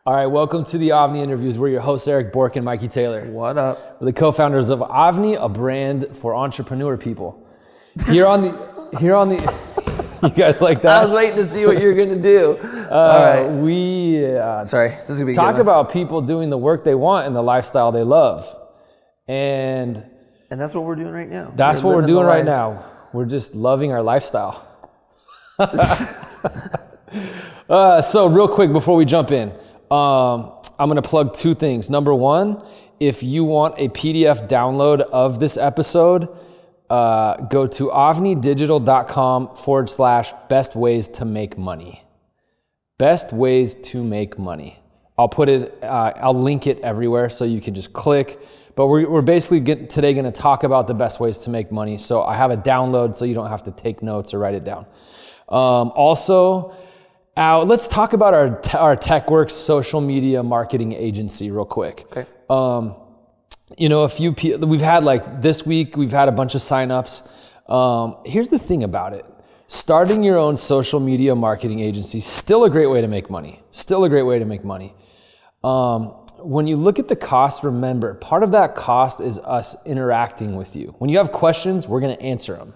All right, welcome to the AVNI Interviews. We're your hosts, Eric Bork and Mikey Taylor. What up? We're the co-founders of AVNI, a brand for entrepreneur people. Here on the, you guys like that? I was waiting to see what you're gonna do. All right. We Sorry, this is gonna be talk good. about people doing the work they want and the lifestyle they love, and that's what we're doing right now. that's what we're doing right now. We're just loving our lifestyle. So real quick before we jump in. I'm gonna plug two things. Number one, if you want a PDF download of this episode, go to avnidigital.com/best ways to make money. Best ways to make money. I'll put it, I'll link it everywhere so you can just click. But we're basically today gonna talk about the best ways to make money. So I have a download so you don't have to take notes or write it down. Let's talk about our TechWorks social media marketing agency real quick. Okay. You know, we've had this week, we've had a bunch of signups. Here's the thing about it. Starting your own social media marketing agency, still a great way to make money. Still a great way to make money. When you look at the cost, remember, part of that cost is us interacting with you. When you have questions, we're gonna answer them.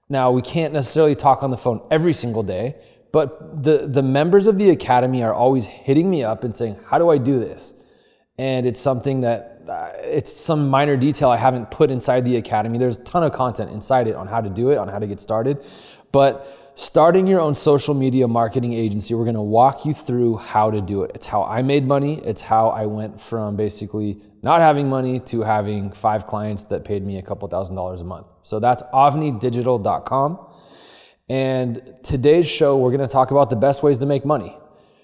Now, we can't necessarily talk on the phone every single day, but the members of the Academy are always hitting me up and saying, how do I do this? And it's something that, it's some minor detail I haven't put inside the Academy. There's a ton of content inside it on how to do it, on how to get started. But starting your own social media marketing agency, we're gonna walk you through how to do it. It's how I made money. It's how I went from basically not having money to having 5 clients that paid me a couple $1,000s a month. So that's avnidigital.com. And today's show, we're gonna talk about the best ways to make money.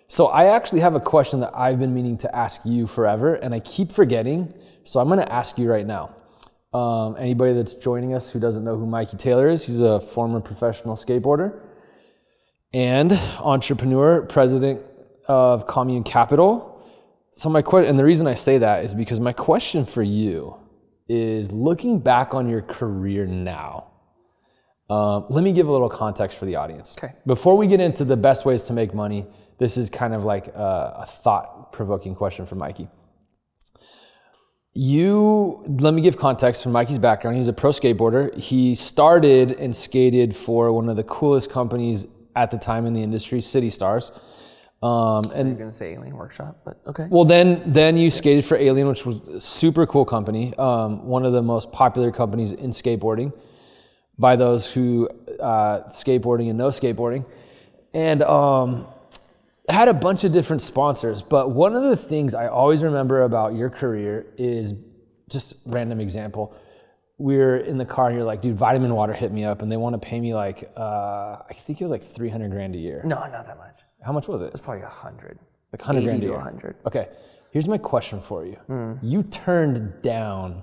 So I actually have a question that I've been meaning to ask you forever, and I keep forgetting, so I'm gonna ask you right now. Anybody that's joining us who doesn't know who Mikey Taylor is, he's a former professional skateboarder and entrepreneur, president of Commune Capital. So my question, and the reason I say that is because my question for you is, looking back on your career now, let me give a little context for the audience. Okay. Before we get into the best ways to make money, this is kind of like a thought-provoking question for Mikey. Let me give context for Mikey's background. He's a pro skateboarder. He started and skated for one of the coolest companies at the time in the industry, City Stars. And you're gonna say Alien Workshop, but okay. Well, then you skated for Alien, which was a super cool company, one of the most popular companies in skateboarding by those who skateboarding and know skateboarding, and had a bunch of different sponsors. But one of the things I always remember about your career is, just random example, we're in the car and you're like, dude, Vitamin Water hit me up and they want to pay me like, I think it was like 300 grand a year. No, not that much. How much was it? It's probably 100. Like 100 grand a year. 100. Okay, here's my question for you. You turned down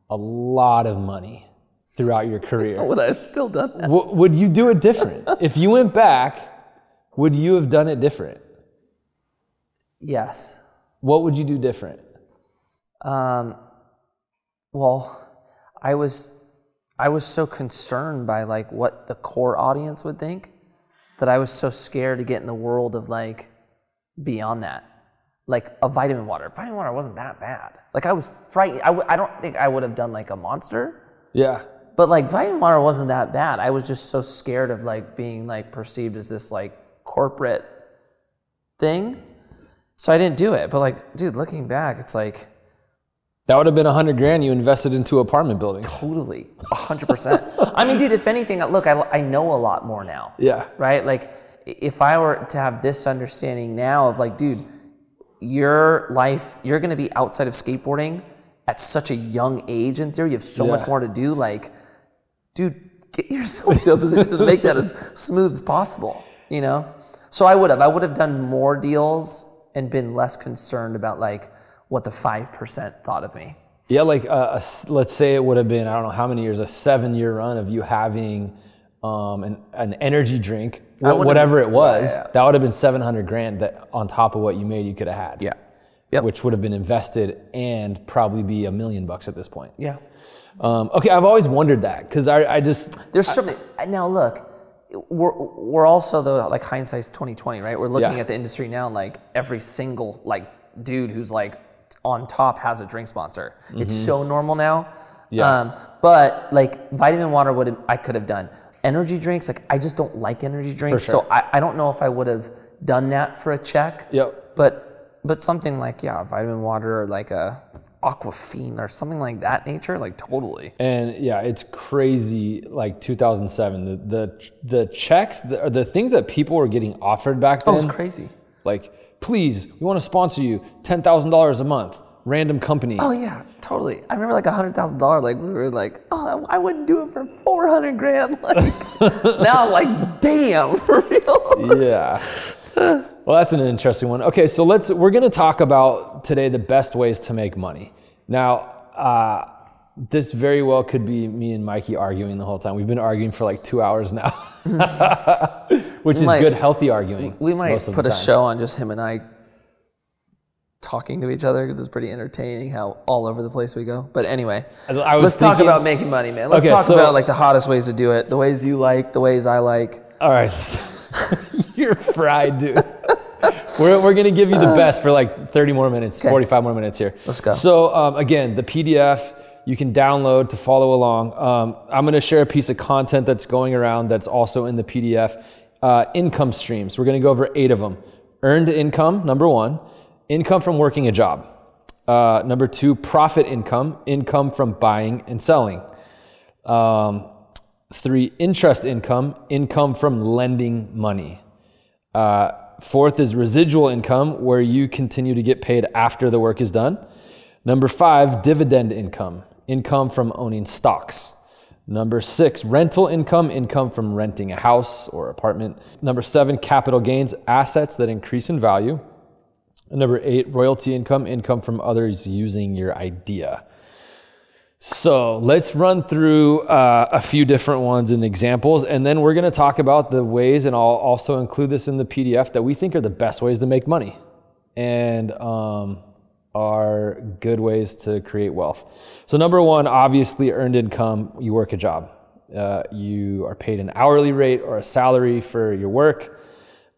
a lot of money throughout your career. Would I have still done that? Would you do it different? If you went back, would you have done it different? Yes. What would you do different? Well, I was so concerned by like what the core audience would think that I was so scared to get in the world of like beyond that. Like a Vitamin Water. Vitamin Water wasn't that bad. Like I was frightened. I don't think I would have done like a Monster. Yeah. But like Vitamin Water wasn't that bad. I was just so scared of like being like perceived as this like corporate thing. So I didn't do it. But like, dude, looking back, it's like, that would have been 100 grand you invested into apartment buildings. Totally, 100%. I mean, dude, if anything, look, I know a lot more now. Yeah. Right? Like, if I were to have this understanding now of like, dude, your life, you're going to be outside of skateboarding at such a young age in theory. You have so much more to do. Like, dude, get yourself to a position to make that as smooth as possible, you know? So I would have done more deals and been less concerned about like what the 5% thought of me. Yeah, like let's say it would have been, I don't know how many years, a 7-year run of you having an energy drink, whatever it was, that would have been 700 grand that on top of what you made you could have had. Yeah. Yep. Which would have been invested and probably be $1 million at this point. Yeah. Okay, I've always wondered that because I just... There's something, now look, we're also though, like hindsight's 2020, right? We're looking at the industry now, like every single like dude who's like on top has a drink sponsor. It's so normal now. But like vitamin water I could have done. Energy drinks, like I just don't like energy drinks. For sure. So I don't know if I would have done that for a check. But something like, vitamin water or like a Aquafina or something like that nature, like totally. And yeah, it's crazy. Like 2007, the checks, the things that people were getting offered back then. Oh, it's crazy. Like, please, we want to sponsor you, $10,000 a month, random company. Oh yeah, totally. I remember like $100,000. Like we were like, oh, I wouldn't do it for 400 grand. Like now I'm like, damn, for real. Yeah. Well, that's an interesting one. Okay, so we're going to talk about today the best ways to make money. Now, this very well could be me and Mikey arguing the whole time. We've been arguing for like 2 hours now, which is good, healthy arguing. We might put a show on just him and I talking to each other because it's pretty entertaining how all over the place we go. But anyway, let's talk about making money, man. Let's talk about like the hottest ways to do it, the ways you like, the ways I like. All right. You're fried, dude. We're going to give you the best for like 30 more minutes, 45 more minutes here. Let's go. So again, the PDF you can download to follow along. I'm going to share a piece of content that's going around that's also in the PDF. Income streams. We're going to go over 8 of them. Earned income, number 1. Income from working a job. Number 2, profit income. Income from buying and selling. 3, interest income. Income from lending money. 4th is residual income, where you continue to get paid after the work is done. Number 5, dividend income, income from owning stocks. Number 6, rental income, income from renting a house or apartment. Number 7, capital gains, assets that increase in value. And number 8, royalty income, income from others using your idea. So let's run through a few different ones and examples, and then we're going to talk about the ways, and I'll also include this in the PDF, that we think are the best ways to make money and are good ways to create wealth. So number 1, obviously earned income. You work a job. You are paid an hourly rate or a salary for your work.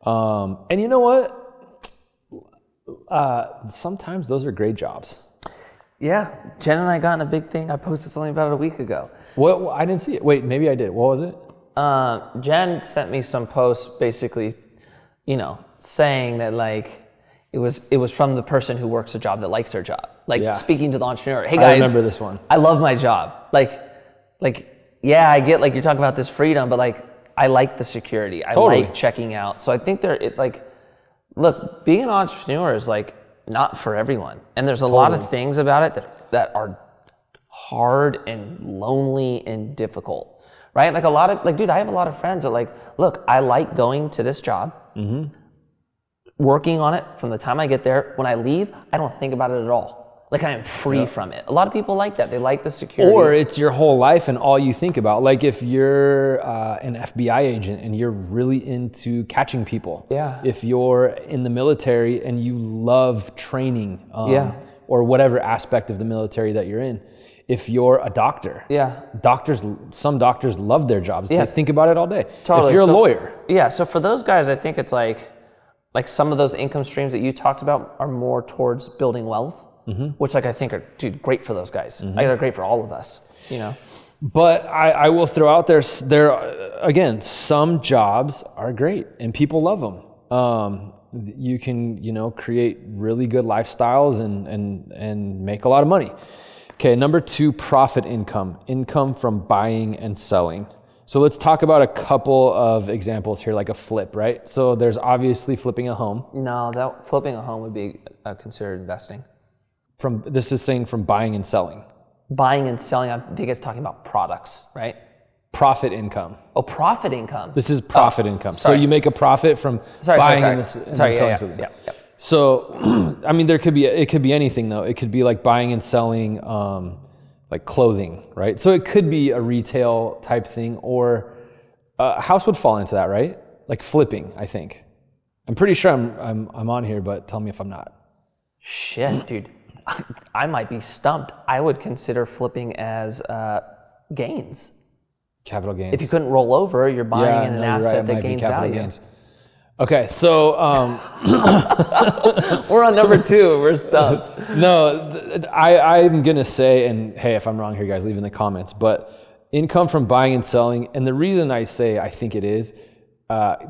And you know what? Sometimes those are great jobs. Yeah, Jen and I got in a big thing. I posted something about it a week ago. What? I didn't see it. Wait, maybe I did. What was it? Jen sent me some posts basically, saying that like it was from the person who works a job that likes their job. Like speaking to the entrepreneur. Hey guys, I remember this one. I love my job. Like yeah, I get like you're talking about this freedom, but like I like the security. I like checking out. So I think look, being an entrepreneur is like not for everyone. And there's a lot of things about it that are hard and lonely and difficult, right? Like dude, I have a lot of friends that like, look, I like going to this job, working on it from the time I get there. When I leave, I don't think about it at all. Like I am free from it. A lot of people like that. They like the security. Or it's your whole life and all you think about. Like if you're an FBI agent and you're really into catching people. Yeah. If you're in the military and you love training or whatever aspect of the military that you're in. If you're a doctor. Yeah. Some doctors love their jobs. They think about it all day. Totally. If you're a lawyer. Yeah, so for those guys, I think it's like some of those income streams that you talked about are more towards building wealth. Which like I think are great for those guys. They're great for all of us, But I will throw out there again, some jobs are great and people love them. You can create really good lifestyles and make a lot of money. Okay, number 2, profit income from buying and selling. So let's talk about a couple of examples here, like a flip, right? So there's obviously flipping a home. No, that flipping a home would be considered investing. This is saying from buying and selling. Buying and selling, I think it's talking about products, right? Profit income. Oh, profit income. This is profit income. So you make a profit from buying and selling something. Yeah. So, I mean, it could be anything though. It could be like buying and selling like clothing, right? So it could be a retail type thing, or a house would fall into that, right? Like flipping, I think. I'm pretty sure I'm on here, but tell me if I'm not. Shit, dude. I might be stumped. I would consider flipping as gains. Capital gains. If you couldn't roll over, you're buying in an asset that Might be gains capital value. gains. Okay, so We're on number 2. We're stumped. no, I'm gonna say, and hey, if I'm wrong here, guys, leave in the comments. But income from buying and selling, and the reason I say I think it is,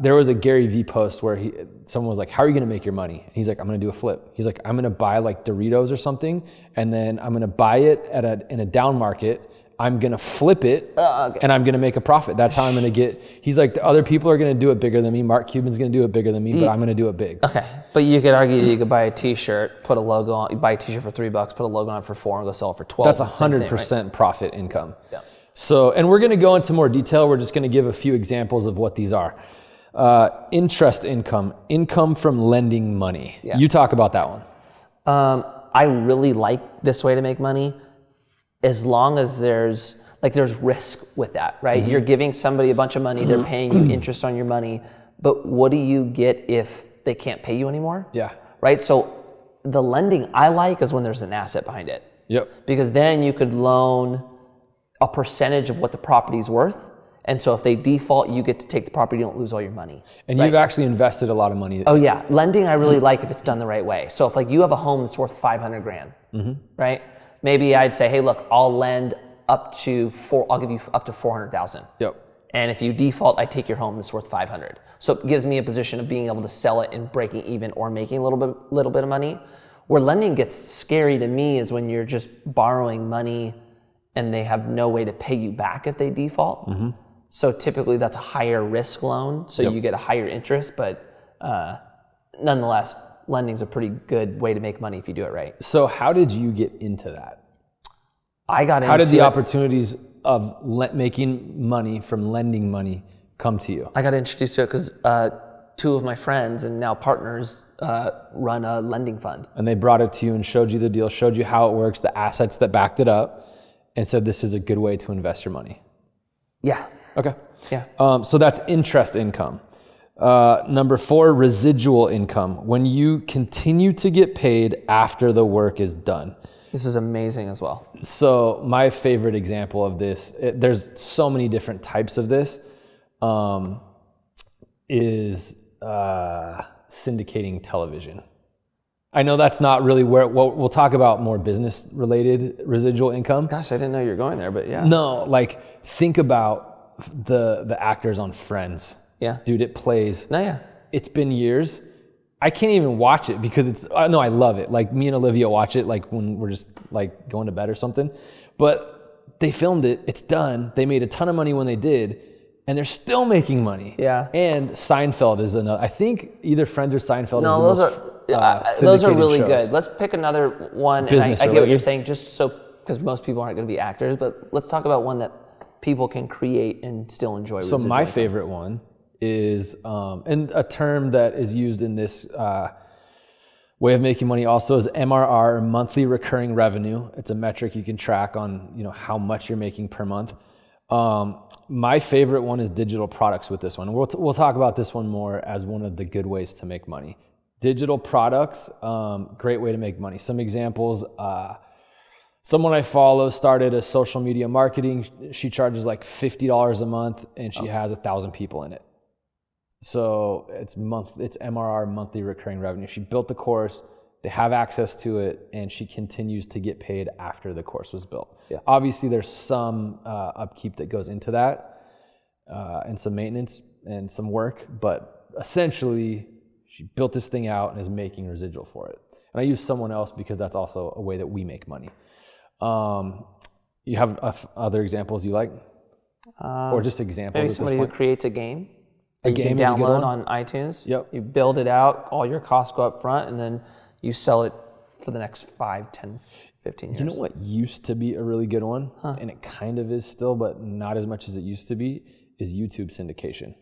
there was a Gary Vee post where someone was like, "How are you gonna make your money?" And he's like, "I'm gonna do a flip." He's like, "I'm gonna buy like Doritos or something, and then I'm gonna buy it in a down market. I'm gonna flip it, and I'm gonna make a profit. That's how I'm gonna get." He's like, "The other people are gonna do it bigger than me. Mark Cuban's gonna do it bigger than me, but I'm gonna do it big." Okay, but you could argue you could buy a T-shirt, put a logo on. You buy a T-shirt for $3, put a logo on it for $4, and go sell it for $12. That's 100% profit income. Yeah. So, and we're gonna go into more detail. We're just gonna give a few examples of what these are. Interest income, income from lending money. Yeah. You talk about that one. I really like this way to make money, as long as there's risk with that, right? You're giving somebody a bunch of money, they're paying you interest on your money, but what do you get if they can't pay you anymore? Yeah. Right? So the lending I like is when there's an asset behind it. Yep. Because then you could loan a percentage of what the property's worth. And so if they default, you get to take the property, you don't lose all your money. And you've actually invested a lot of money. Oh yeah, lending I really like if it's done the right way. So if like you have a home that's worth $500,000, right? Maybe I'd say, hey, look, I'll lend up to I'll give you up to $400,000. Yep. And if you default, I take your home that's worth $500,000. So it gives me a position of being able to sell it and breaking even or making a little bit of money. Where lending gets scary to me is when you're just borrowing money and they have no way to pay you back if they default. So typically that's a higher risk loan, so you get a higher interest, but nonetheless, lending's a pretty good way to make money if you do it right. So how did you get into that? How did the opportunities of making money from lending money come to you? I got introduced to it because 2 of my friends and now partners run a lending fund. And they brought it to you and showed you the deal, showed you how it works, the assets that backed it up, and said this is a good way to invest your money. Yeah. Okay. Yeah. So that's interest income. Number 4, residual income. When you continue to get paid after the work is done. This is amazing as well. So my favorite example of this, there's so many different types of this, is syndicating television. I know that's not really where, we'll talk about more business related residual income. Gosh, I didn't know you were going there, but yeah. No, like think about the actors on Friends. Yeah. Dude, it plays. No, yeah. It's been years. I can't even watch it because no, I love it. Like me and Olivia watch it like when we're just like going to bed or something. But they filmed it, it's done. They made a ton of money when they did, and they're still making money. Yeah. And Seinfeld is another, I think either Friends or Seinfeld is the those most those are syndicated really shows. good. Let's pick another one. Business and I get what related. you're saying, because most people aren't going to be actors, but let's talk about one that people can create and still enjoy. So my favorite one is, and a term that is used in this way of making money also is MRR, monthly recurring revenue. It's a metric you can track on, how much you're making per month. My favorite one is digital products with this one. We'll talk about this one more as one of the good ways to make money. Digital products, great way to make money. Some examples, someone I follow started a social media marketing. She charges like $50 a month and she has 1,000 people in it. So it's MRR, monthly recurring revenue. She built the course, they have access to it, and she continues to get paid after the course was built. Yeah. Obviously there's some upkeep that goes into that and some maintenance and some work, but essentially she built this thing out and is making residual for it. And I use someone else because that's also a way that we make money. You have other examples you like? Or just examples Maybe at this somebody point? who creates a game. A You game can is a good download one? on iTunes. Yep. You build it out, all your costs go up front, and then you sell it for the next 5, 10, 15 years. You know what used to be a really good one, and it kind of is still, but not as much as it used to be, is YouTube syndication.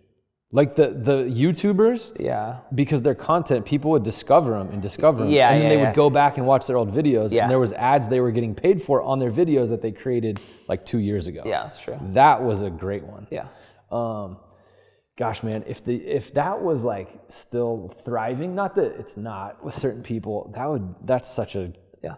Like the YouTubers, Yeah. because their content, people would discover them, and Yeah, then they yeah. would go back and watch their old videos, Yeah. and there was ads they were getting paid for on their videos that they created like 2 years ago. Yeah, that's true. That was a great one. Yeah. Gosh, man, if that was like still thriving, not that it's not with certain people, that's such a,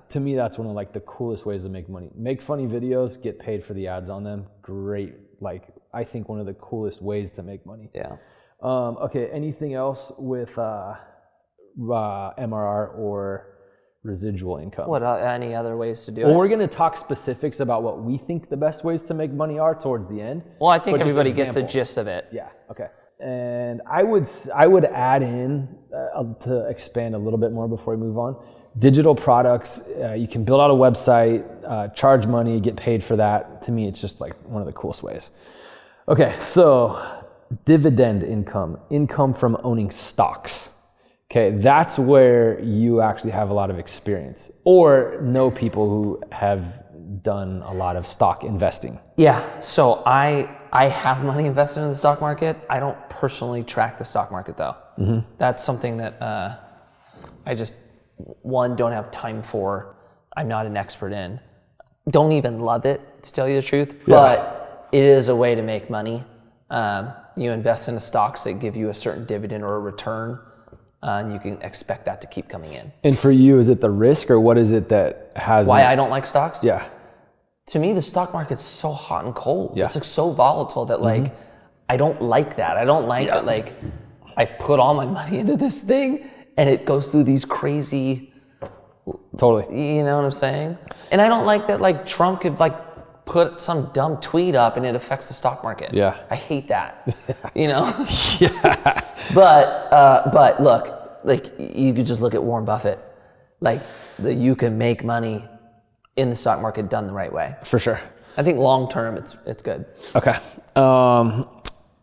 to me, that's one of like the coolest ways to make money. Make funny videos, get paid for the ads on them. Great like, I think one of the coolest ways to make money. Yeah. Okay, anything else with MRR or residual income? What any other ways to do Well, it? we're going to talk specifics about what we think the best ways to make money are towards the end. Well, I think but just everybody gets the examples. gist of it. Yeah. Okay. And I would add in to expand a little bit more before we move on. Digital products. You can build out a website, charge money, get paid for that. To me, it's just like one of the coolest ways. Okay. So dividend income from owning stocks. Okay, that's where you actually have a lot of experience or know people who have done a lot of stock investing. Yeah, so I have money invested in the stock market. I don't personally track the stock market though. That's something that I just, one, don't have time for. I'm not an expert in. Don't even love it, to tell you the truth, but it is a way to make money. You invest in the stocks that give you a certain dividend or a return. And you can expect that to keep coming in. And for you, is it the risk or what is it that has... Why I don't like stocks? Yeah. To me, the stock market's so hot and cold. Yeah. It's like so volatile that like, I don't like that. I don't like that like, I put all my money into this thing and it goes through these crazy... Totally. You know what I'm saying? And I don't like that like Trump could like put some dumb tweet up and it affects the stock market. Yeah. I hate that. You know? Yeah. But look, like you could just look at Warren Buffett, like you can make money in the stock market done the right way. For sure. I think long term it's good. Okay.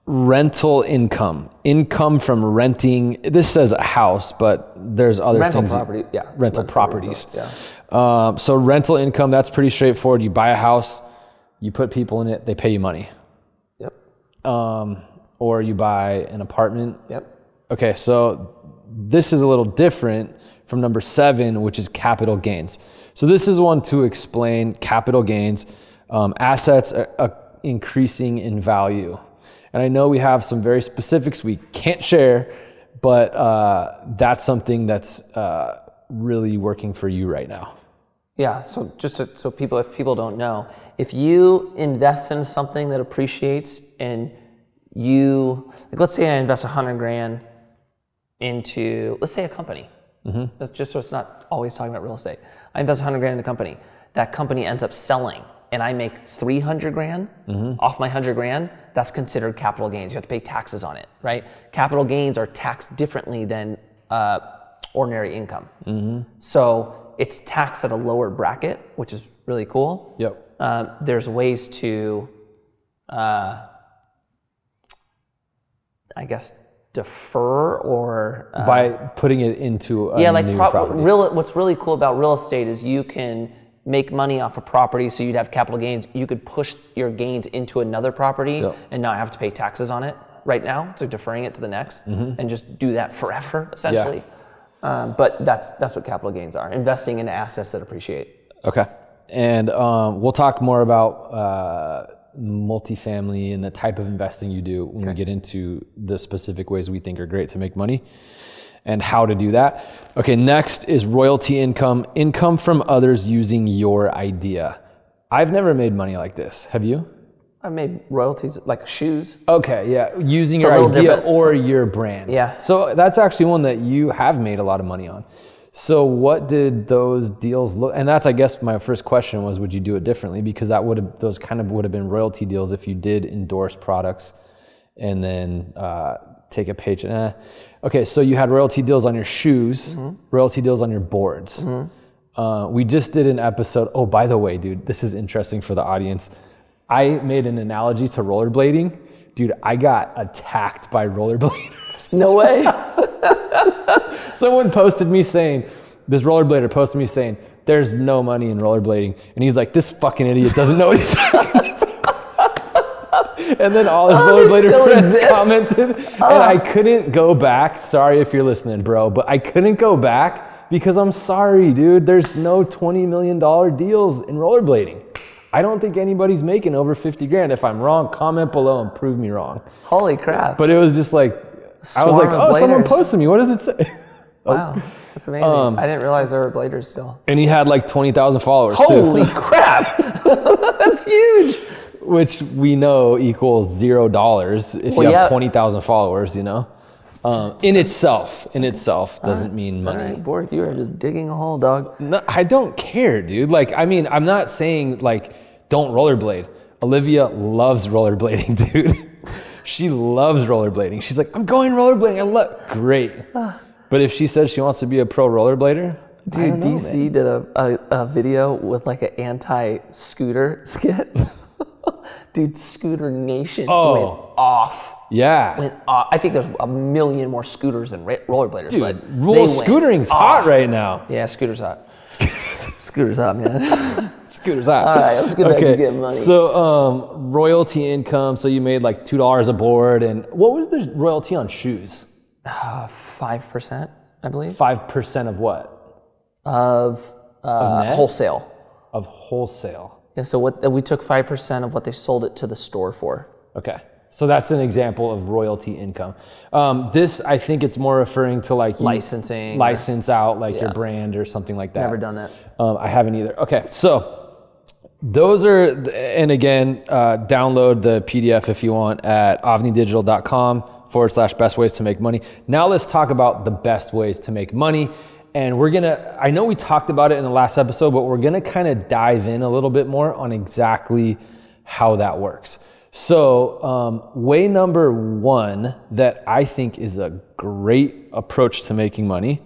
Rental income from renting. This says a house, but there's other Rental things. property, yeah. Rental properties. Yeah. So rental income, that's pretty straightforward. You buy a house, you put people in it, they pay you money. Yep. Or you buy an apartment. Yep. Okay, so this is a little different from number 7, which is capital gains. So this is one to explain capital gains. Assets are increasing in value. And I know we have some very specifics we can't share, but that's something that's really working for you right now. Yeah, so just if people don't know, if you invest in something that appreciates and you, like let's say I invest 100 grand into, let's say a company. That's just so it's not always talking about real estate. I invest 100 grand in a company. That company ends up selling and I make 300 grand off my 100 grand, that's considered capital gains. You have to pay taxes on it, right? Capital gains are taxed differently than ordinary income. So it's taxed at a lower bracket, which is really cool. Yep. There's ways to, I guess, defer or by putting it into a new property. What's really cool about real estate is you can make money off a property, so you'd have capital gains. You could push your gains into another property and not have to pay taxes on it right now, so deferring it to the next and just do that forever, essentially. But that's what capital gains are, investing in assets that appreciate. Okay. And we'll talk more about multifamily and the type of investing you do when we get into the specific ways we think are great to make money and how to do that. Okay, next is royalty income from others using your idea. I've never made money like this. Have you? I've made royalties like shoes. Okay, yeah, using your idea or your brand. Yeah. So that's actually one that you have made a lot of money on. So what did those deals look? And that's, I guess, my first question was, would you do it differently? Because those kind of would have been royalty deals if you did endorse products and then take a paycheck. Okay, so you had royalty deals on your shoes, royalty deals on your boards. We just did an episode. Oh, by the way, dude, this is interesting for the audience. I made an analogy to rollerblading. Dude, I got attacked by rollerbladers. No way. Someone posted me saying, this rollerblader posted me saying, there's no money in rollerblading. And he's like, this fucking idiot doesn't know what he's talking about. And then all his rollerblader friends commented. And I couldn't go back. Sorry if you're listening, bro. But I couldn't go back because I'm sorry, dude. There's no $20 million deals in rollerblading. I don't think anybody's making over 50 grand. If I'm wrong, comment below and prove me wrong. Holy crap. But it was just like, I was like, oh, someone posted me. What does it say? Wow, that's amazing. I didn't realize there were bladers still. And he had like 20,000 followers Holy crap. That's huge. which we know equals $0 if you have 20,000 followers, you know. In itself doesn't mean money. All right, Bork, you are just digging a hole, dog. No, I don't care, dude. Like, I mean, I'm not saying like don't rollerblade. Olivia loves rollerblading, dude. She loves rollerblading. She's like, I'm going rollerblading. Great. But if she says she wants to be a pro rollerblader, dude, DC did a video with like an anti-scooter skit. Dude, Scooter Nation went off. Yeah. I think there's a million more scooters than rollerbladers. Dude, but scootering's hot right now. Yeah, scooter's hot. Scooter's hot, man. Scooter's hot. All right, let's get back to getting money. So royalty income, so you made like $2 a board. And what was the royalty on shoes? 5%, I believe. 5% of what? Of wholesale. Of wholesale. Yeah, so we took 5% of what they sold it to the store for. Okay. So that's an example of royalty income. This, I think it's more referring to like licensing. License out like your brand or something like that. Never done that. I haven't either. Okay, so those are, and again, download the PDF if you want at avnidigital.com/best ways to make money. Now let's talk about the best ways to make money. And we're gonna, I know we talked about it in the last episode, but we're gonna kind of dive in a little bit more on exactly how that works. So way number one that I think is a great approach to making money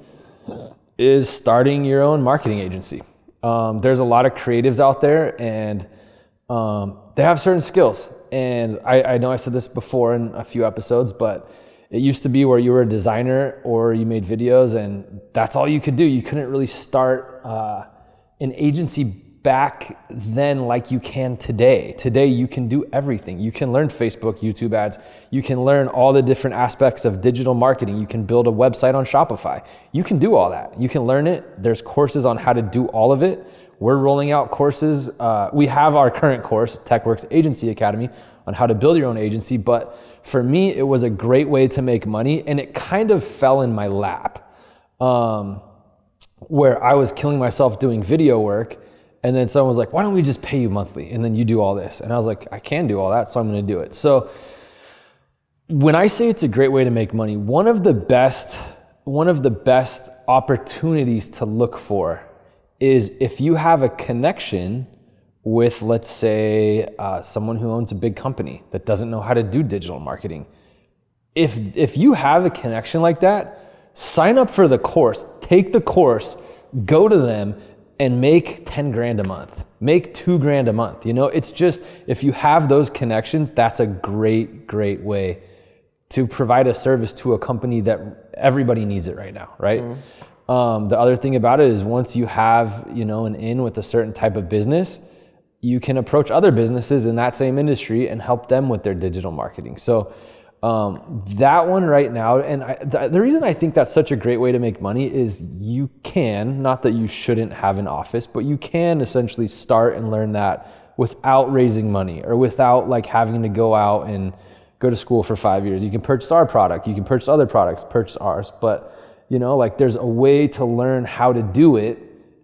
is starting your own marketing agency. There's a lot of creatives out there and they have certain skills. And I know I said this before in a few episodes, but it used to be where you were a designer or you made videos and that's all you could do. You couldn't really start an agency back then like you can today. Today you can do everything. You can learn Facebook, YouTube ads. You can learn all the different aspects of digital marketing. You can build a website on Shopify. You can do all that. You can learn it. There's courses on how to do all of it. We're rolling out courses. We have our current course, TechWorks Agency Academy, on how to build your own agency. But for me, it was a great way to make money and it kind of fell in my lap where I was killing myself doing video work. And then someone was like, why don't we just pay you monthly? And then you do all this. And I was like, I can do all that, so I'm gonna do it. So when I say it's a great way to make money, one of the best opportunities to look for is if you have a connection with, let's say, someone who owns a big company that doesn't know how to do digital marketing. If you have a connection like that, sign up for the course, take the course, go to them, and make 10 grand a month, make 2 grand a month. You know, it's just, if you have those connections, that's a great, great way to provide a service to a company that everybody needs it right now, right? The other thing about it is once you have, you know, an in with a certain type of business, you can approach other businesses in that same industry and help them with their digital marketing. So that one right now, and the reason I think that's such a great way to make money is you can, not that you shouldn't have an office, but you can essentially start and learn that without raising money or without like having to go out and go to school for 5 years. You can purchase our product, you can purchase other products, purchase ours, but you know, like there's a way to learn how to do it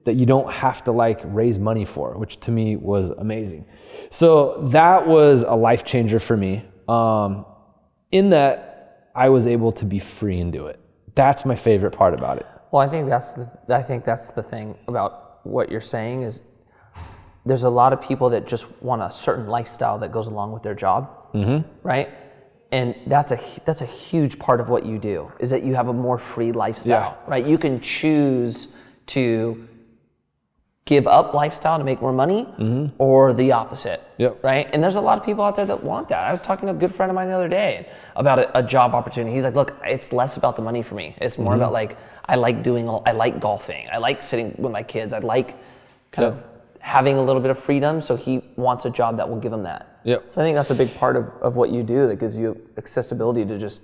that you don't have to like raise money for, which to me was amazing. So that was a life changer for me. In that I was able to be free and do it. That's my favorite part about it. Well, I think that's the thing about what you're saying is there's a lot of people that just want a certain lifestyle that goes along with their job, right? And that's a huge part of what you do is that you have a more free lifestyle, right? You can choose to give up lifestyle to make more money or the opposite, right? And there's a lot of people out there that want that. I was talking to a good friend of mine the other day about a job opportunity. He's like, look, it's less about the money for me. It's more about like, I like golfing. I like sitting with my kids. I like kind of having a little bit of freedom. So he wants a job that will give him that. So I think that's a big part of what you do that gives you accessibility to just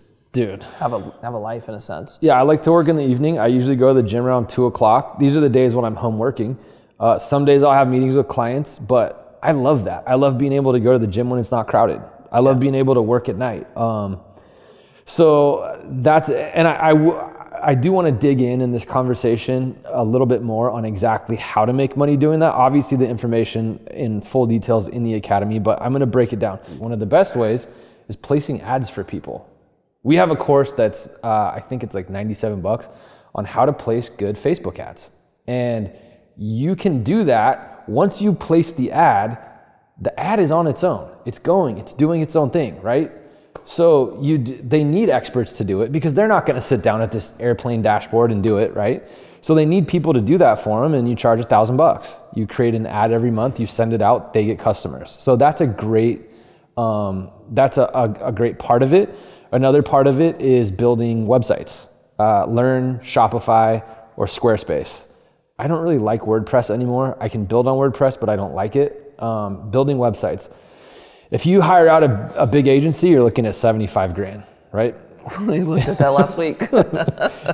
have a life in a sense. Yeah, I like to work in the evening. I usually go to the gym around 2:00. These are the days when I'm home working. Some days I'll have meetings with clients, but I love that. I love being able to go to the gym when it's not crowded. I love being able to work at night. So that's, and I do want to dig in this conversation a little bit more on exactly how to make money doing that. Obviously, the information in full details in the academy, but I'm going to break it down. One of the best ways is placing ads for people. We have a course that's, I think it's like $97 on how to place good Facebook ads. And you can do that once you place the ad is on its own. It's going, it's doing its own thing, right? So they need experts to do it because they're not going to sit down at this airplane dashboard and do it, right? So they need people to do that for them, and you charge $1,000. You create an ad every month, you send it out, they get customers. So that's a great, a great part of it. Another part of it is building websites. Learn Shopify or Squarespace. I don't really like WordPress anymore. I can build on WordPress, but I don't like it. Building websites. If you hire out a big agency, you're looking at 75 grand, right? We looked at that last week.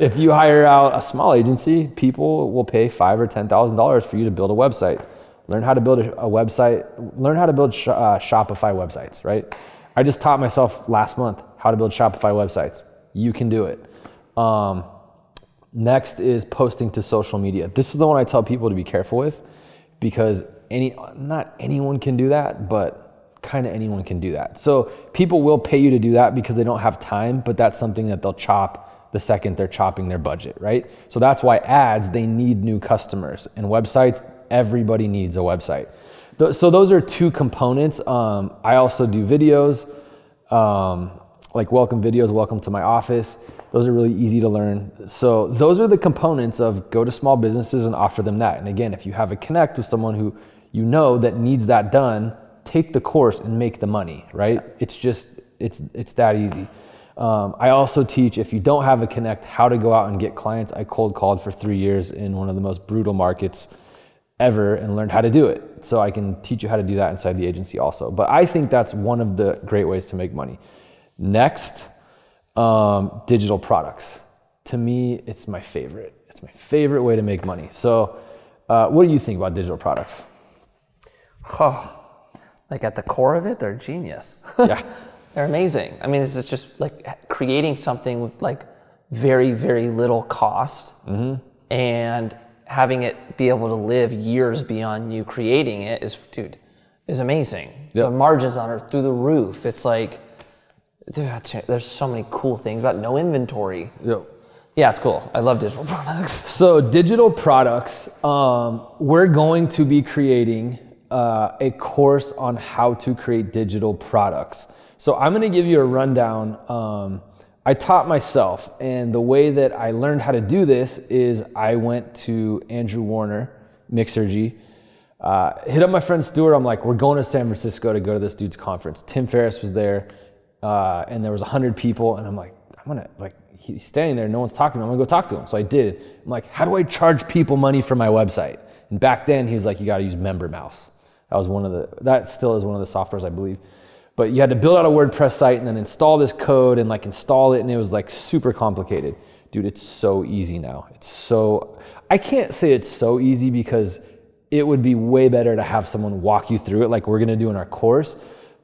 If you hire out a small agency, people will pay $5,000 or $10,000 for you to build a website. Learn how to build a website. Learn how to build Shopify websites, right? I just taught myself last month how to build Shopify websites. You can do it. Next is posting to social media. This is the one I tell people to be careful with because not anyone can do that, but kind of anyone can do that. So people will pay you to do that because they don't have time, but that's something that they'll chop the second they're chopping their budget, right? So that's why ads, they need new customers, and websites, everybody needs a website. So those are two components. I also do videos, like welcome videos, welcome to my office. Those are really easy to learn. So those are the components of go to small businesses and offer them that. And again, if you have a connect with someone who you know that needs that done, take the course and make the money, right? It's that easy. I also teach, if you don't have a connect, how to go out and get clients. I cold called for 3 years in one of the most brutal markets ever and learned how to do it. So I can teach you how to do that inside the agency also. But I think that's one of the great ways to make money. Next, digital products. To me, it's my favorite. It's my favorite way to make money. So what do you think about digital products? Oh, like at the core of it, they're genius. Yeah. They're amazing. I mean, it's just like creating something with like very, very little cost and having it be able to live years beyond you creating it is amazing. Yep. The margins on it are through the roof. It's like, dude, there's so many cool things about no inventory. Yep. Yeah, it's cool. I love digital products. So digital products, we're going to be creating a course on how to create digital products. So I'm going to give you a rundown. I taught myself, and the way that I learned how to do this is I went to Andrew Warner, Mixergy, hit up my friend Stuart. I'm like, we're going to San Francisco to go to this dude's conference. Tim Ferriss was there, and there was 100 people, and I'm like, he's standing there, no one's talking to him, I'm gonna go talk to him. So I did. I'm like, how do I charge people money for my website? And back then he was like, you gotta use MemberMouse. That still is one of the softwares, I believe. But you had to build out a WordPress site and then install this code and like install it, and it was like super complicated. Dude, it's so easy now. I can't say it's so easy because it would be way better to have someone walk you through it like we're gonna do in our course.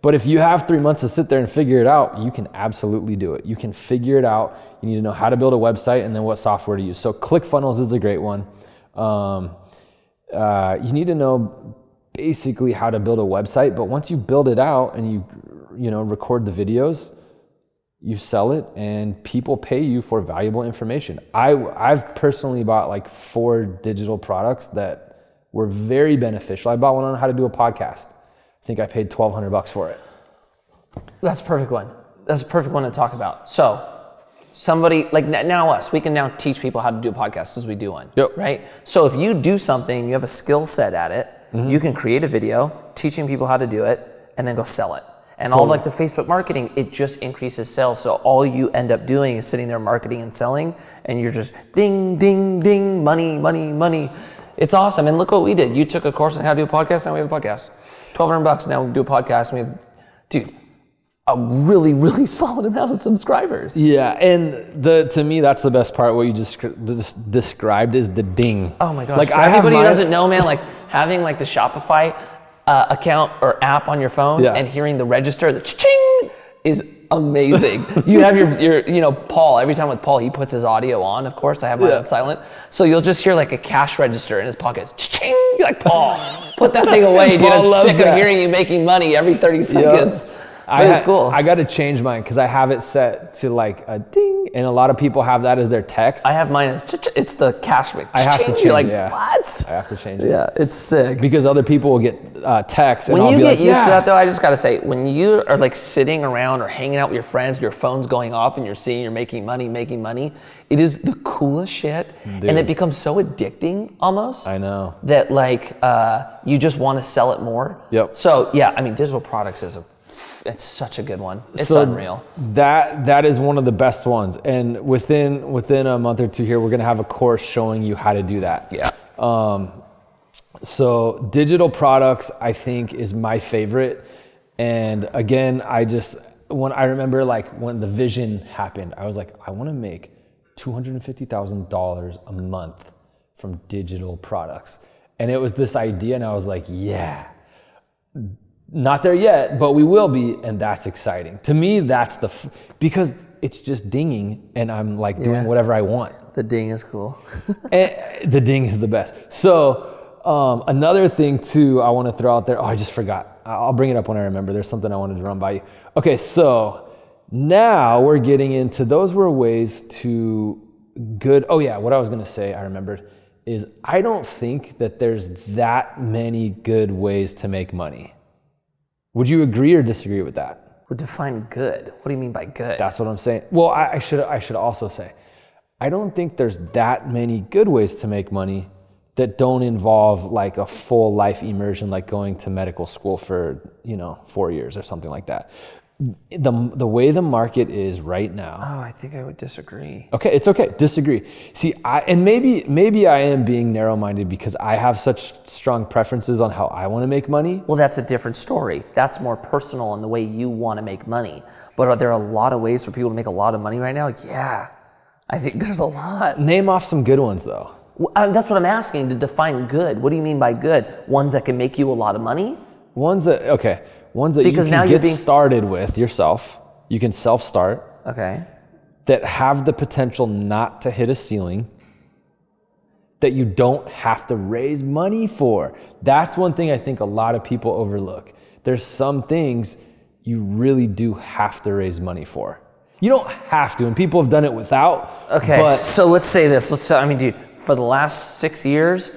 But if you have 3 months to sit there and figure it out, you can absolutely do it. You can figure it out. You need to know how to build a website and then what software to use. So ClickFunnels is a great one. You need to know basically how to build a website, but once you build it out and you record the videos, you sell it and people pay you for valuable information. I've personally bought like 4 digital products that were very beneficial. I bought one on how to do a podcast. I think I paid $1,200 for it. That's a perfect one. That's a perfect one to talk about. So somebody like now us, we can now teach people how to do a podcast as we do one, yep. Right? So if you do something, you have a skill set at it, you can create a video teaching people how to do it and then go sell it. And all like the Facebook marketing, it just increases sales. So all you end up doing is sitting there marketing and selling, and you're just ding, ding, ding, money, money, money. It's awesome. And look what we did. You took a course on how to do a podcast, now we have a podcast. $1,200, now we do a podcast, and we have, dude, a really, really solid amount of subscribers. Yeah, and to me, that's the best part. What you just described is the ding. Oh my gosh. Like, for anybody who doesn't know, man, like having like the Shopify account or app on your phone and hearing the register, the cha-ching, is amazing. You have your Paul, every time with Paul, he puts his audio on, of course. I have mine on silent. So you'll just hear like a cash register in his pocket. Ching! You're like, Paul, put that thing away, dude. I'm sick of hearing you making money every 30 seconds. But it's cool. I got to change mine because I have it set to like a ding, and a lot of people have that as their text. I have mine as it's the cash mix. I have to change You're like, it. what? I have to change it. Yeah, it's sick. Because other people will get texts, and when I'll you be get like, used to that, though, I just gotta say, when you are like sitting around or hanging out with your friends, your phone's going off, and you're seeing you're making money, it is the coolest shit, dude. And it becomes so addicting almost. I know that like you just want to sell it more. Yep. So yeah, I mean, digital products it's such a good one. It's unreal. That is one of the best ones, and within a month or two here, we're gonna have a course showing you how to do that. Yeah. So digital products, I think, is my favorite. And again, when I remember like when the vision happened, I was like, I want to make $250,000 a month from digital products, and it was this idea, and I was like, yeah. Not there yet, but we will be, and that's exciting. To me, that's because it's just dinging, and I'm like doing whatever I want. The ding is cool. The ding is the best. So another thing too I want to throw out there, I just forgot. I'll bring it up when I remember. There's something I wanted to run by you. Okay, so now we're getting into, those were ways to what I was gonna say, I remembered, is I don't think that there's that many good ways to make money. Would you agree or disagree with that? Well, define good. What do you mean by good? That's what I'm saying. Well, I should also say, I don't think there's that many good ways to make money that don't involve like a full life immersion, like going to medical school for 4 years or something like that. The way the market is right now. Oh, I think I would disagree. Okay, it's okay. Disagree. See, maybe I am being narrow-minded because I have such strong preferences on how I want to make money. Well, that's a different story. That's more personal in the way you want to make money. But are there a lot of ways for people to make a lot of money right now? Yeah, I think there's a lot. Name off some good ones, though. Well, that's what I'm asking, to define good. What do you mean by good? Ones that can make you a lot of money? Ones that because you can get started with yourself. You can self-start. Okay. That have the potential not to hit a ceiling. That you don't have to raise money for. That's one thing I think a lot of people overlook. There's some things you really do have to raise money for. You don't have to, and people have done it without. Okay, so let's say this. Dude, for the last 6 years,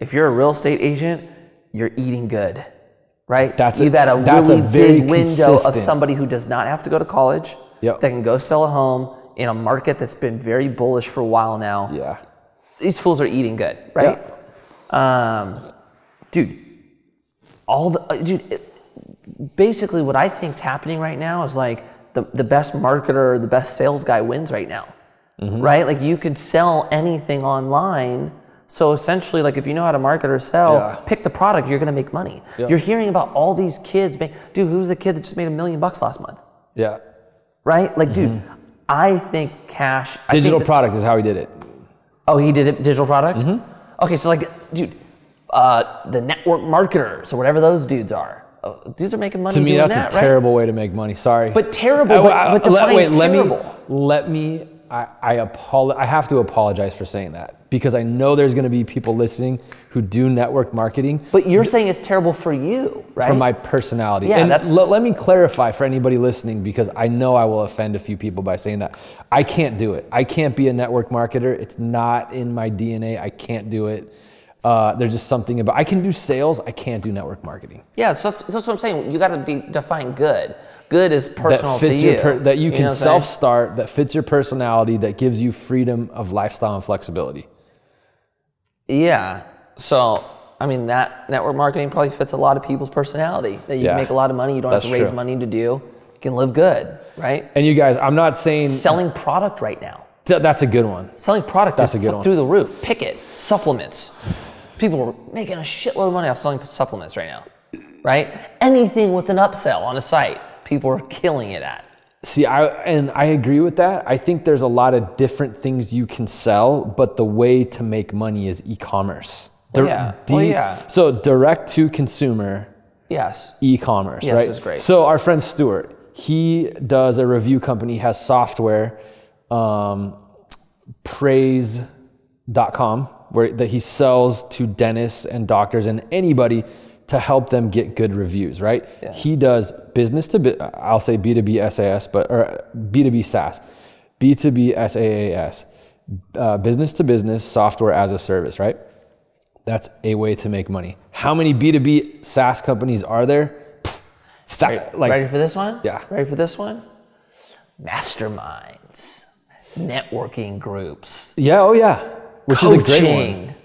if you're a real estate agent, you're eating good. Right? You've had a really big window of somebody who does not have to go to college, that can go sell a home in a market that's been very bullish for a while now. Yeah. These fools are eating good, right? Yeah. Basically what I think is happening right now is like the best marketer, the best sales guy wins right now, right? Like you could sell anything online. So essentially, like if you know how to market or sell, pick the product, you're gonna make money. Yeah. You're hearing about all these kids, dude, who's the kid that just made $1 million last month? Yeah. Right? Like, dude, I think cash. Digital product is how he did it. Oh, he did it, digital product? Okay, so like, dude, the network marketers or whatever those dudes are. Dudes are making money. To me, that's a terrible way to make money. Sorry. But terrible, but define terrible. Let me I have to apologize for saying that because I know there's going to be people listening who do network marketing. But you're saying it's terrible for you, right? For my personality. Yeah, and let me clarify for anybody listening because I know I will offend a few people by saying that. I can't do it. I can't be a network marketer. It's not in my DNA. I can't do it. There's just something about, I can do sales. I can't do network marketing. Yeah, so that's what I'm saying. You got to define good. Good is personal to you. That you can self-start, that fits your personality, that gives you freedom of lifestyle and flexibility. Yeah. So, I mean, that network marketing probably fits a lot of people's personality. That you can make a lot of money, you don't have to raise money to do. You can live good, right? And you guys, I'm not saying... Selling product right now. That's a good one. Selling product is through the roof. Pick it. Supplements. People are making a shitload of money off selling supplements right now, right? Anything with an upsell on a site. People are killing it at. See, I agree with that. I think there's a lot of different things you can sell, but the way to make money is e-commerce. So direct to consumer. Yes. E-commerce, right? Yes, is great. So our friend Stuart, He does a review company, has software, praise.com, that he sells to dentists and doctors and anybody to help them get good reviews, right? Yeah. He does business to, I'll say B2B SaaS, or B2B SaaS, B2B SaaS, business to business software as a service, right? That's a way to make money. How many B2B SaaS companies are there? Ready for this one? Yeah. Ready for this one? Masterminds, networking groups. Yeah, oh yeah. Which coaching. Is a great one.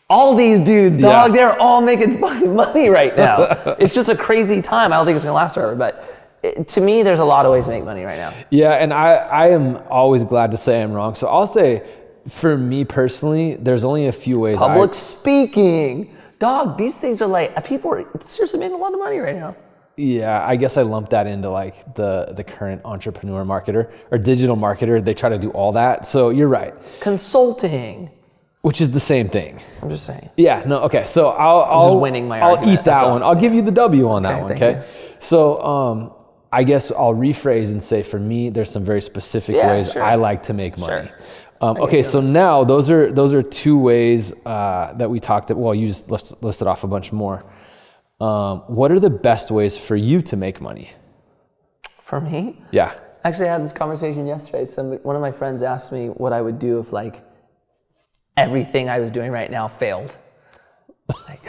All these dudes, dog, they're all making fucking money right now. It's just a crazy time. I don't think it's gonna last forever, but to me, there's a lot of ways to make money right now. Yeah, and I am always glad to say I'm wrong. So I'll say, for me personally, there's only a few ways. Public speaking. Dog, these things are like, people are seriously making a lot of money right now. Yeah, I guess I lump that into like the current entrepreneur marketer or digital marketer. They try to do all that. So you're right. Consulting. Which is the same thing. I'm just saying. Yeah, no, okay. So I'll just winning my argument. I'll eat that one. I'll give you the W on that one, okay? You. So I guess I'll rephrase and say, for me, there's some very specific ways I like to make money. Sure. Okay, so now those are two ways that we talked about. Well, you just listed off a bunch more. What are the best ways for you to make money? For me? Yeah. Actually, I had this conversation yesterday. One of my friends asked me what I would do if like everything I was doing right now failed. Like,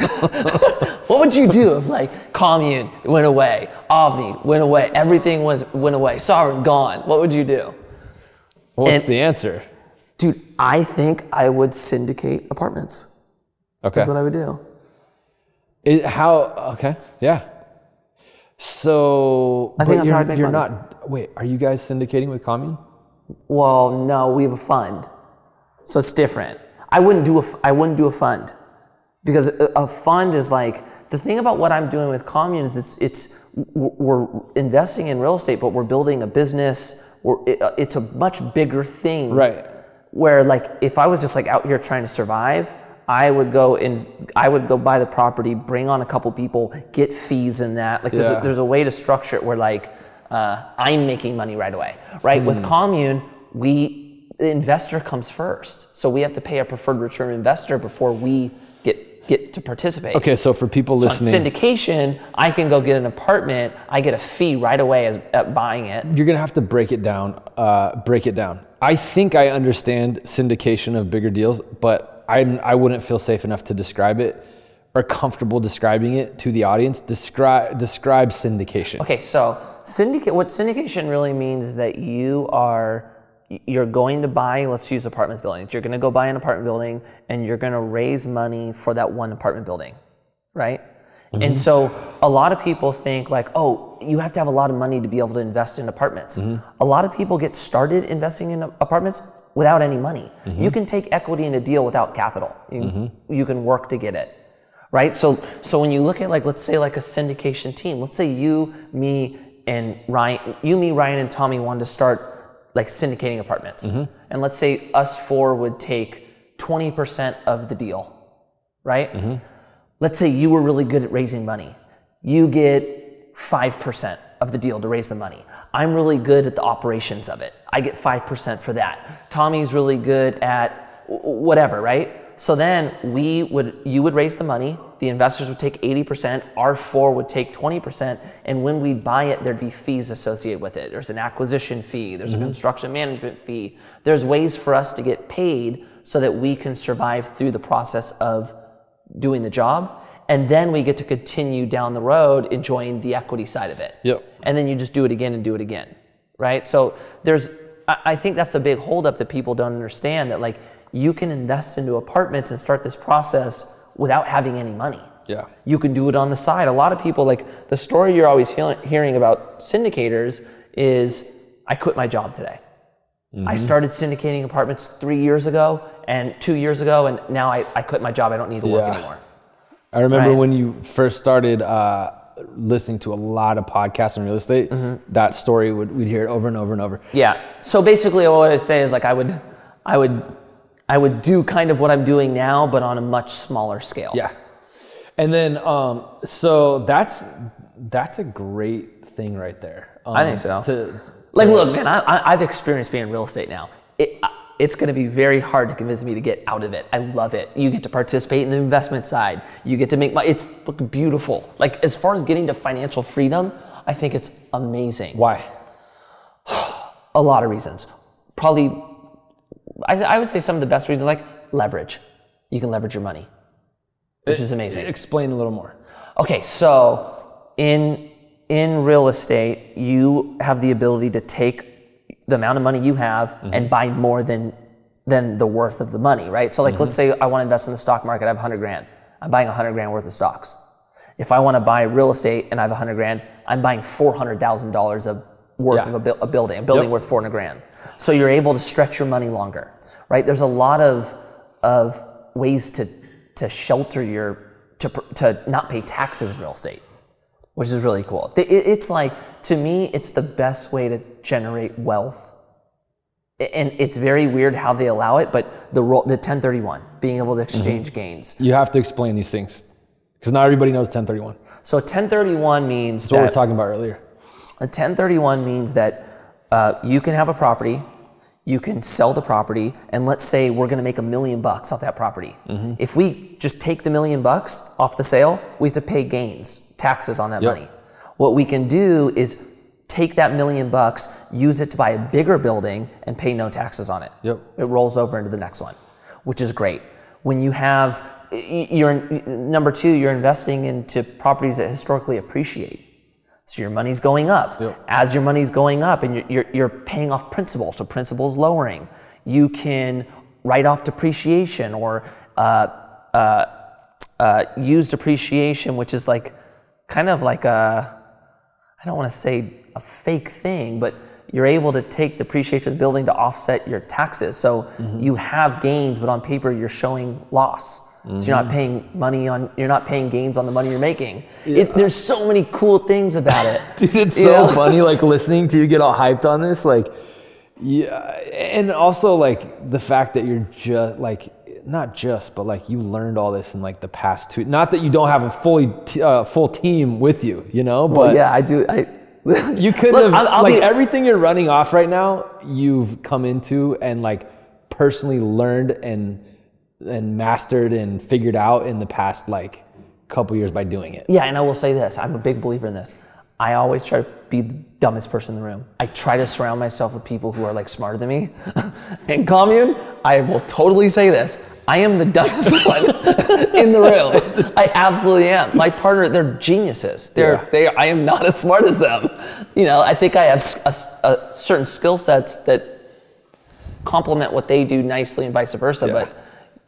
what would you do if like Commune went away, AVNI went away, everything went away, Sovereign gone? What would you do? What's the answer? Dude, I think I would syndicate apartments. Okay. That's what I would do. Okay, yeah. So, I think that's how I'd make money. Wait, are you guys syndicating with Commune? Well, no, we have a fund. So it's different. I wouldn't do a fund. Because a fund is like, the thing about what I'm doing with Commune is we're investing in real estate, but we're building a business. It's a much bigger thing. Right. Where like, if I was just like out here trying to survive, I would go buy the property, bring on a couple people, get fees in that. Like there's a way to structure it where like, I'm making money right away, right? With Commune, the investor comes first. So we have to pay a preferred return investor before we get to participate. Okay, so for people listening, on syndication, I can go get an apartment. I get a fee right away at buying it. You're gonna have to break it down. I think I understand syndication of bigger deals, but I wouldn't feel safe enough to describe it or comfortable describing it to the audience. Describe syndication. Okay, so what syndication really means is that you're going to buy, let's use apartment buildings. You're going to go buy an apartment building and you're going to raise money for that one apartment building, right? Mm-hmm. And so a lot of people think like, oh, you have to have a lot of money to be able to invest in apartments. Mm-hmm. A lot of people get started investing in apartments without any money. Mm-hmm. You can take equity in a deal without capital. You can work to get it, right? So when you look at like, let's say like a syndication team, let's say you, me, Ryan, and Tommy wanted to start like syndicating apartments. Mm-hmm. And let's say us four would take 20% of the deal, right? Mm-hmm. Let's say you were really good at raising money. You get 5% of the deal to raise the money. I'm really good at the operations of it. I get 5% for that. Tommy's really good at whatever, right? So then you would raise the money, the investors would take 80%, our four would take 20%, and when we buy it, there'd be fees associated with it. There's an acquisition fee, there's a construction management fee. There's ways for us to get paid so that we can survive through the process of doing the job, and then we get to continue down the road enjoying the equity side of it. Yep. And then you just do it again and do it again, right? So I think that's a big holdup that people don't understand, that like, you can invest into apartments and start this process without having any money. Yeah. You can do it on the side. A lot of people, like the story you're always hearing about syndicators is, I quit my job today. Mm-hmm. I started syndicating apartments 3 years ago and 2 years ago, and now I quit my job. I don't need to work anymore. I remember when you first started listening to a lot of podcasts on real estate, that story, we'd hear it over and over and over. Yeah. So basically what I say is like, I would do kind of what I'm doing now, but on a much smaller scale. Yeah. And then, so that's a great thing right there. I think so. Look, man, I've experienced being in real estate now. It's going to be very hard to convince me to get out of it. I love it. You get to participate in the investment side. You get to make money. It's fucking beautiful. Like, as far as getting to financial freedom, I think it's amazing. Why? A lot of reasons. Probably, I would say some of the best reasons, like leverage. You can leverage your money, which is amazing. Explain a little more. Okay, so in real estate, you have the ability to take the amount of money you have and buy more than the worth of the money, right? So like, let's say I want to invest in the stock market, I have 100 grand. I'm buying 100 grand worth of stocks. If I want to buy real estate and I have 100 grand, I'm buying $400,000 of worth of a building worth 400 grand. So you're able to stretch your money longer, right? There's a lot of ways to shelter to not pay taxes in real estate, which is really cool. It's like, to me, it's the best way to generate wealth. And it's very weird how they allow it, but the 1031, being able to exchange gains. You have to explain these things because not everybody knows 1031. So a 1031 means That's what we were talking about earlier. A 1031 means that you can have a property, you can sell the property, and let's say we're going to make $1 million off that property. If we just take the $1 million off the sale, we have to pay gains, taxes on that money. What we can do is take that $1 million, use it to buy a bigger building, and pay no taxes on it. It rolls over into the next one, which is great. When you have, number two, you're investing into properties that historically appreciate. So your money's going up. As your money's going up and you're paying off principal, so principal's lowering, you can write off depreciation or use depreciation, which is like kind of like I don't want to say a fake thing, but you're able to take depreciation of the building to offset your taxes. So you have gains, but on paper you're showing loss. So you're not paying you're not paying gains on the money you're making. There's so many cool things about it. Dude, it's so funny, like listening to you get all hyped on this, like, and also like the fact that you're just like, not just, but like you learned all this in like the past two, not that you don't have a full team with you, you know, but yeah, I do. You could have, everything you're running off right now, you've come into and like personally learned and mastered and figured out in the past like couple years by doing it. Yeah, and I will say this, I'm a big believer in this. I always try to be the dumbest person in the room. I try to surround myself with people who are like smarter than me. In commune, I will totally say this, I am the dumbest one in the room. I absolutely am. My partner, they're geniuses. I am not as smart as them. You know, I think I have a certain skill sets that complement what they do nicely and vice versa, but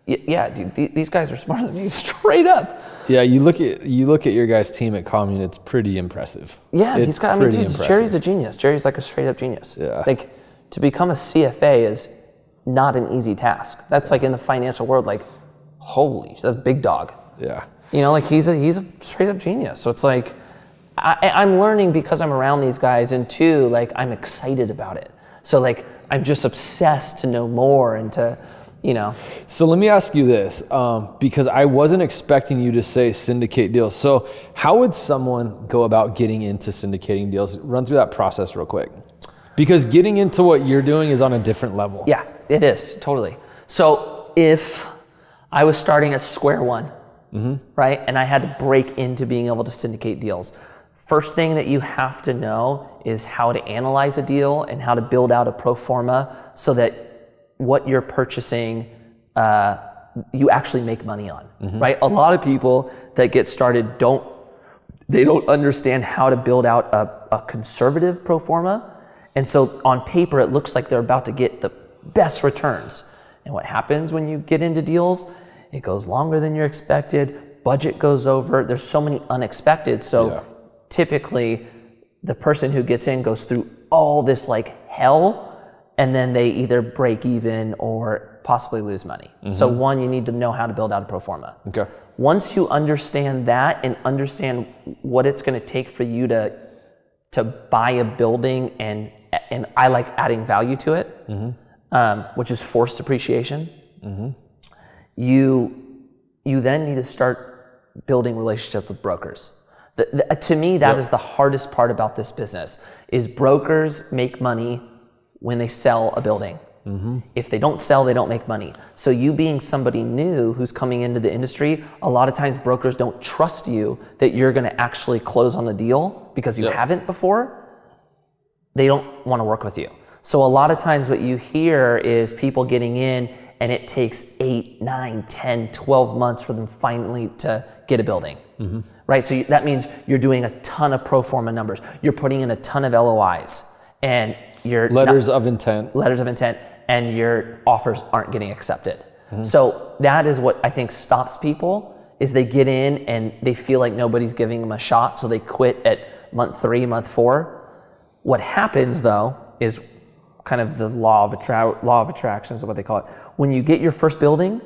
yeah, dude, these guys are smarter than me, straight up. Yeah, you look at your guys' team at Commune, it's pretty impressive. Yeah, these guys, I mean, dude, Jerry's a genius. Jerry's like a straight up genius. Yeah. Like, to become a CFA is not an easy task. That's like in the financial world, like, holy, that's big dog. Yeah. You know, like he's a straight up genius. So it's like, I'm learning because I'm around these guys, and two, like, I'm excited about it. So like, I'm just obsessed to know more and to, you know. So let me ask you this, because I wasn't expecting you to say syndicate deals. So how would someone go about getting into syndicating deals? Run through that process real quick. Because getting into what you're doing is on a different level. Yeah, it is, totally. So if I was starting at square one, right, and I had to break into being able to syndicate deals, first thing that you have to know is how to analyze a deal and how to build out a pro forma so that what you're purchasing, you actually make money on, right? A lot of people that get started don't understand how to build out a conservative pro forma. And so on paper, it looks like they're about to get the best returns. And what happens when you get into deals, it goes longer than you're expected, budget goes over, there's so many unexpected. So typically the person who gets in goes through all this like hell, and then they either break even or possibly lose money. So one, you need to know how to build out a pro forma. Okay. Once you understand that and understand what it's gonna take for you to buy a building, and I like adding value to it, which is forced depreciation, you then need to start building relationships with brokers. To me, that is the hardest part about this business, is brokers make money when they sell a building. If they don't sell, they don't make money. So you being somebody new who's coming into the industry, a lot of times brokers don't trust you that you're going to actually close on the deal because you haven't before. They don't want to work with you. So a lot of times what you hear is people getting in and it takes 8, 9, 10, 12 months for them finally to get a building. Right? So that means you're doing a ton of pro forma numbers. You're putting in a ton of LOIs and your letters of intent, and your offers aren't getting accepted. So that is what I think stops people, is they get in and they feel like nobody's giving them a shot, so they quit at month 3, month 4. What happens though is kind of the law of attraction is what they call it. When you get your first building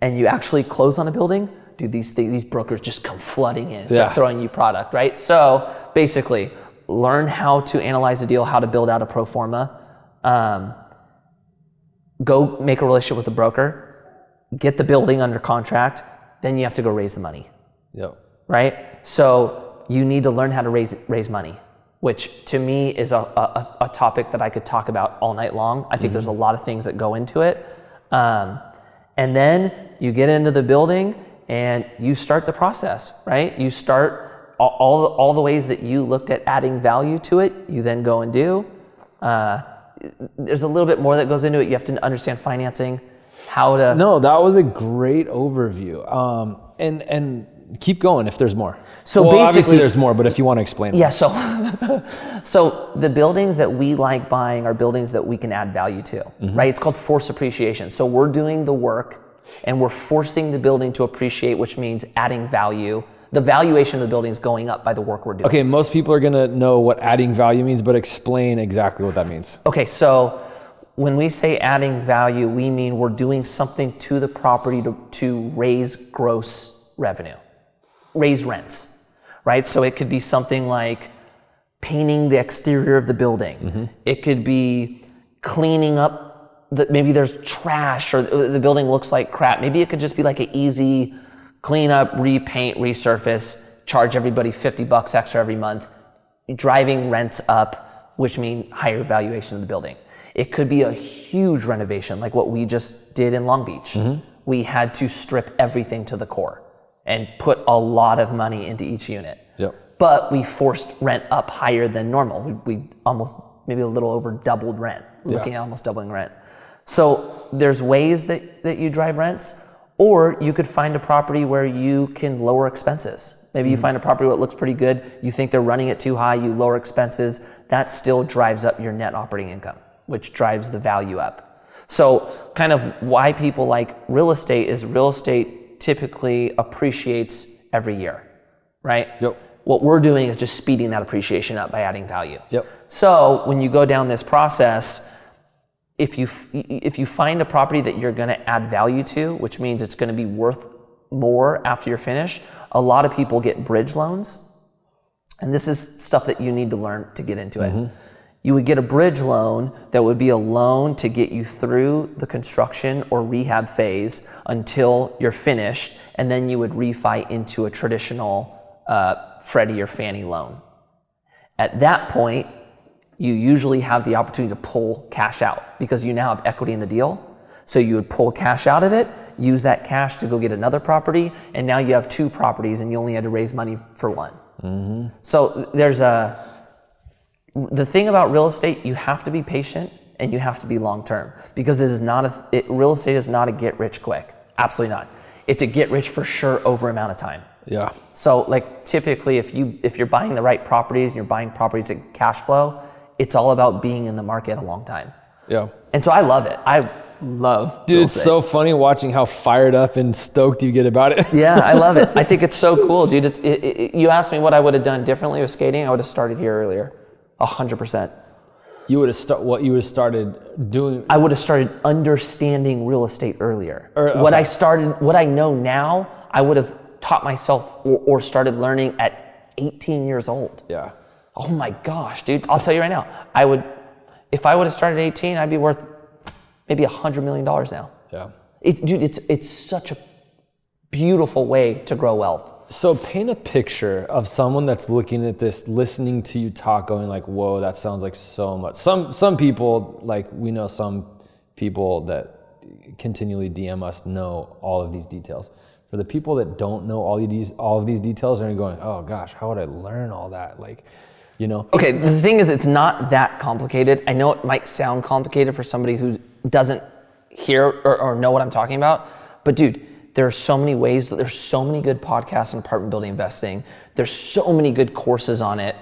and you actually close on a building, dude, these brokers just come flooding in and start throwing you product, right? So basically, learn how to analyze a deal, how to build out a pro forma. Go make a relationship with a broker, get the building under contract, then you have to go raise the money. Right? So you need to learn how to raise money, which to me is a topic that I could talk about all night long. I think there's a lot of things that go into it. And then you get into the building and you start the process, right? You start all the ways that you looked at adding value to it, you then go and do. There's a little bit more that goes into it. You have to understand financing, how to... No, that was a great overview. And keep going if there's more. So well, basically, obviously there's more, but if you want to explain it. Yeah, so the buildings that we like buying are buildings that we can add value to, right? It's called forced appreciation. So we're doing the work and we're forcing the building to appreciate, which means adding value. The valuation of the building is going up by the work we're doing. Okay, most people are gonna know what adding value means, but explain exactly what that means. Okay, so when we say adding value, we mean we're doing something to the property to raise gross revenue, raise rents, right? So it could be something like painting the exterior of the building. It could be cleaning up, maybe there's trash or the building looks like crap. Maybe it could just be like an easy clean up, repaint, resurface, charge everybody $50 extra every month, driving rents up, which mean higher valuation of the building. It could be a huge renovation like what we just did in Long Beach. We had to strip everything to the core and put a lot of money into each unit. But we forced rent up higher than normal. We almost, maybe a little over doubled rent, looking at almost doubling rent. So there's ways that you drive rents. Or you could find a property where you can lower expenses. Maybe you find a property where it looks pretty good, you think they're running it too high, you lower expenses, that still drives up your net operating income, which drives the value up. So kind of why people like real estate is real estate typically appreciates every year, right? What we're doing is just speeding that appreciation up by adding value. So when you go down this process, if you find a property that you're going to add value to, which means it's going to be worth more after you're finished, a lot of people get bridge loans. And this is stuff that you need to learn to get into it. You would get a bridge loan that would be a loan to get you through the construction or rehab phase until you're finished, and then you would refi into a traditional Freddie or Fannie loan. At that point, you usually have the opportunity to pull cash out because you now have equity in the deal. So you would pull cash out of it, use that cash to go get another property, and now you have 2 properties and you only had to raise money for 1. So there's the thing about real estate, you have to be patient and you have to be long-term, because it is not real estate is not a get rich quick. Absolutely not. It's a get rich for sure over amount of time. So like typically if you're buying the right properties and you're buying properties that cash flow, it's all about being in the market a long time. And so I love it. I love Dude, it's so funny watching how fired up and stoked you get about it. I love it. I think it's so cool, dude. You asked me what I would have done differently with skating, I would have started here earlier. 100%. You would have what you would have started doing? I would have started understanding real estate earlier. What I know now, I would have taught myself or started learning at 18 years old. Oh my gosh, dude. I'll tell you right now, if I would have started at 18, I'd be worth maybe $100 million now. Yeah. Dude, it's such a beautiful way to grow wealth. So paint a picture of someone that's looking at this, listening to you talk, going like, whoa, that sounds like so much. Some people, like we know some people that continually DM us know all of these details. For the people that don't know all of these details, they're going, oh gosh, how would I learn all that? Like, you know? Okay, the thing is, it's not that complicated. I know it might sound complicated for somebody who doesn't hear or know what I'm talking about, but dude, there are so many ways, there's so many good podcasts on apartment building investing. There's so many good courses on it.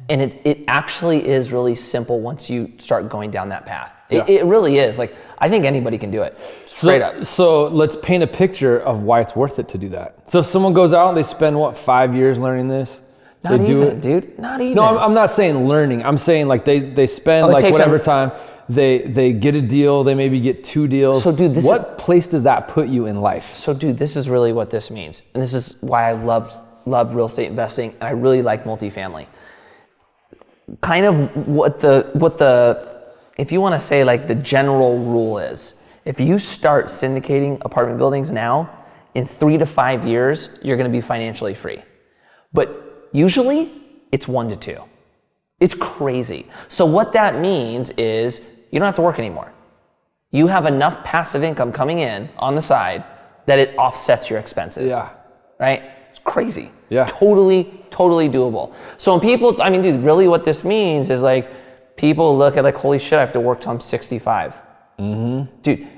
And it actually is really simple once you start going down that path. Yeah. It really is. Like, I think anybody can do it. Straight up. So let's paint a picture of why it's worth it to do that. So if someone goes out and they spend, 5 years learning this? Not even, dude. Not even. No, I'm not saying learning. I'm saying like they spend whatever time. They get a deal, they maybe get 2 deals. So dude, what place does that put you in life? So dude, this is really what this means. And this is why I love real estate investing, and I really like multifamily. Kind of what the if you want to say like the general rule is, if you start syndicating apartment buildings now, in 3 to 5 years, you're going to be financially free. But usually it's 1 to 2. It's crazy. So what that means is you don't have to work anymore. You have enough passive income coming in on the side that it offsets your expenses. Yeah. Right? It's crazy. Yeah. Totally doable. So when people, dude, really what this means is like, people look at like, holy shit, I have to work till I'm 65. Mm-hmm. Dude,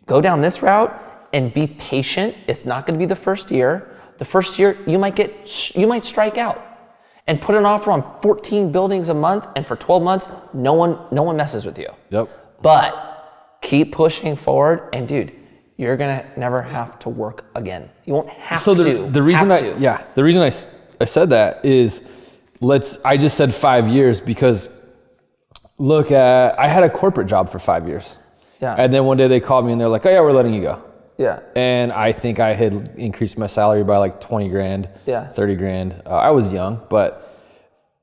go down this route and be patient. It's not going to be the first year. The first year, you might strike out and put an offer on 14 buildings a month, and for 12 months, no one messes with you. Yep. But keep pushing forward, and dude, you're gonna never have to work again. You won't have to. So the reason I said that is, I just said 5 years because I had a corporate job for 5 years. Yeah. And then one day they called me and they're like, oh yeah, we're letting you go. Yeah. And I think I had increased my salary by like 20 grand, 30 grand. I was young, but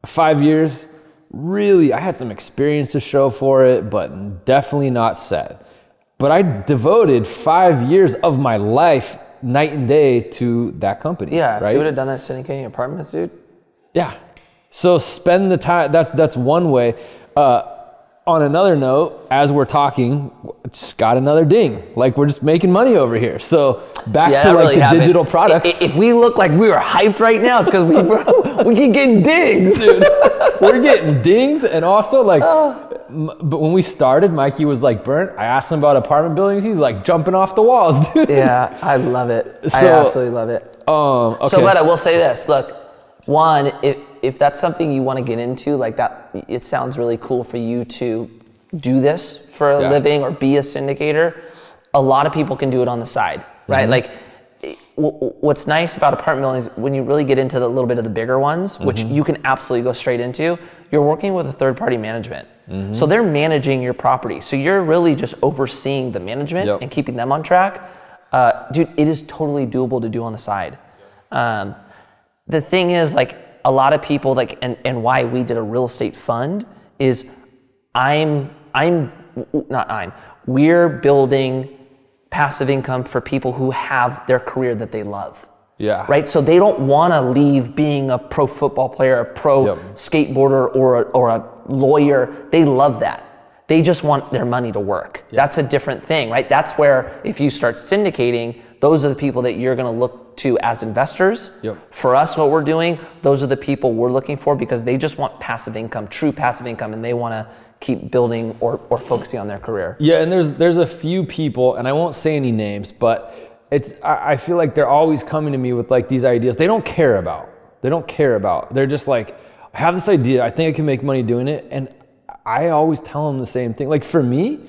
5 years, really, I had some experience to show for it, but definitely not set. But I devoted 5 years of my life, night and day, to that company. Yeah, right? If you would have done that syndicating apartments, dude. Yeah. So spend the time, that's one way. On another note, as we're talking, just got another ding. Like, we're just making money over here. So back to like the digital products. If we look like we were hyped right now, it's because we keep getting dings. Dude, we're getting dings, and also like, but when we started, Mikey was like burnt. I asked him about apartment buildings. He's like jumping off the walls, dude. Yeah, I love it. I absolutely love it. Okay. So, but I will say this. Look, one, if that's something you want to get into, like that, it sounds really cool for you to do this for a living or be a syndicator. A lot of people can do it on the side, right? Mm-hmm. Like, what's nice about apartment buildings, when you really get into a little bit of the bigger ones, which you can absolutely go straight into, you're working with a third-party management. Mm-hmm. So they're managing your property. So you're really just overseeing the management and keeping them on track. Dude, it is totally doable to do on the side. The thing is, like, a lot of people, like, and why we did a real estate fund is we're building passive income for people who have their career that they love. Yeah. Right? So they don't want to leave being a pro football player, a pro skateboarder, or a lawyer. They love that. They just want their money to work. Yep. That's a different thing, right? That's where if you start syndicating, those are the people that you're going to look to as investors. Yep. For us, what we're doing, those are the people we're looking for because they just want passive income, true passive income, and they want to keep building or focusing on their career. Yeah, and there's a few people, and I won't say any names, but I feel like they're always coming to me with like these ideas they don't care about. They're just like, I have this idea, I think I can make money doing it, and I always tell them the same thing. Like for me,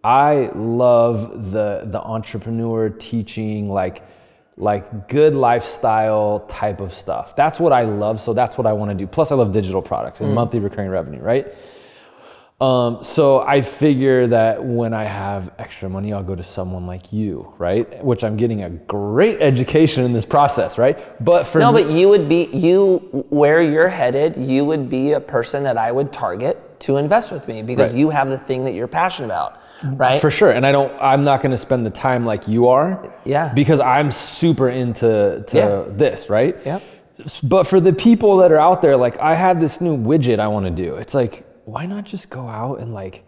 I love the entrepreneur teaching, like good lifestyle type of stuff. That's what I love, so that's what I want to do. Plus I love digital products and monthly recurring revenue, right? So I figure that when I have extra money, I'll go to someone like you, right? Which I'm getting a great education in this process, right? But but you would be, where you're headed, you would be a person that I would target to invest with me because you have the thing that you're passionate about. right? For sure. And I'm not going to spend the time like you are. Yeah. Because I'm super into this, right? Yeah. But for the people that are out there, like I have this new widget I want to do. It's like, why not just go out and like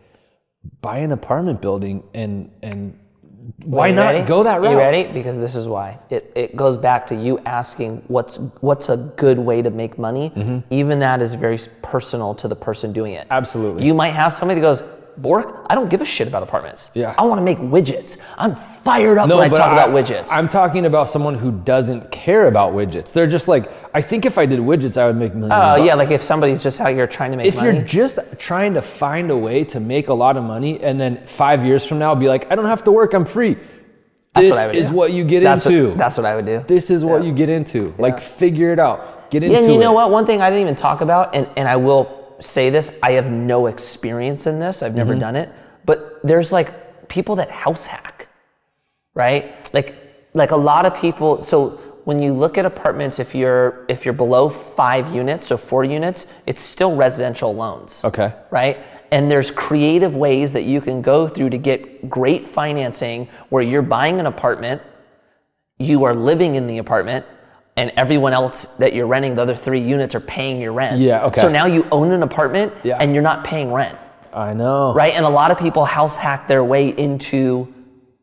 buy an apartment building and why not go that route? You ready? Because this is why. It goes back to you asking what's a good way to make money. Even that is very personal to the person doing it. Absolutely. You might have somebody that goes, Bork, I don't give a shit about apartments. Yeah. I want to make widgets. I'm fired up when I talk about widgets. I'm talking about someone who doesn't care about widgets. They're just like, I think if I did widgets, I would make millions of bucks. Yeah, like if somebody's just out here trying to make money. If you're just trying to find a way to make a lot of money and then 5 years from now be like, I don't have to work, I'm free. This is what you get into. That's what I would do. This is what you get into. Like figure it out. Get into it. Yeah, and you know what? One thing I didn't even talk about, and I will say this, I have no experience in this. I've never done it. But there's like people that house hack, right? Like a lot of people, so when you look at apartments, if you're below 5 units, so 4 units, it's still residential loans. Okay. Right? And there's creative ways that you can go through to get great financing where you're buying an apartment, you are living in the apartment, and everyone else that you're renting, the other 3 units, are paying your rent. Yeah, okay. So now you own an apartment and you're not paying rent. I know. Right? And a lot of people house hack their way into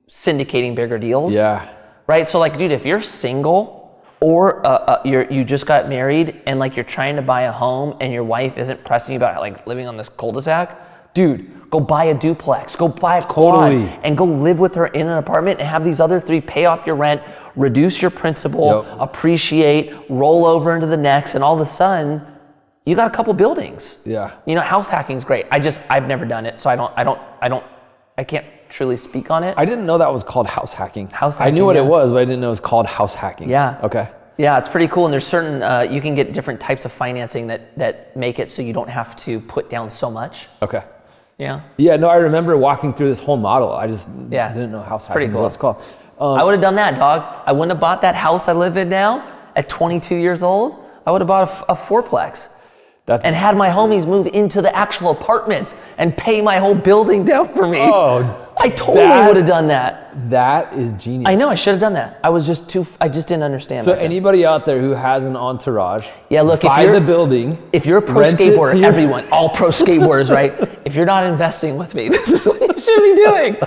syndicating bigger deals. Yeah. Right? So like, dude, if you're single or you just got married and like you're trying to buy a home and your wife isn't pressing you about like living on this cul-de-sac, dude, go buy a duplex, go buy a quad and go live with her in an apartment and have these other 3 pay off your rent, reduce your principal, appreciate, roll over into the next, and all of a sudden, you got a couple buildings. Yeah. You know, house hacking's great. I've never done it, so I can't truly speak on it. I didn't know that was called house hacking. House hacking, I knew what it was, but I didn't know it was called house hacking. Yeah. Okay. Yeah, it's pretty cool, and there's certain, you can get different types of financing that make it so you don't have to put down so much. Okay. Yeah. Yeah, no, I remember walking through this whole model. I just didn't know house hacking was what it's called. I would have done that, dog. I wouldn't have bought that house I live in now at 22 years old. I would have bought a fourplex and had my homies move into the actual apartments and pay my whole building down for me. Oh, I totally would have done that. That is genius. I know, I should have done that. I just didn't understand. So anybody out there who has an entourage, look, buy the building. If you're a pro skateboarder, everyone, all pro skateboarders, right? If you're not investing with me, this is what you should be doing.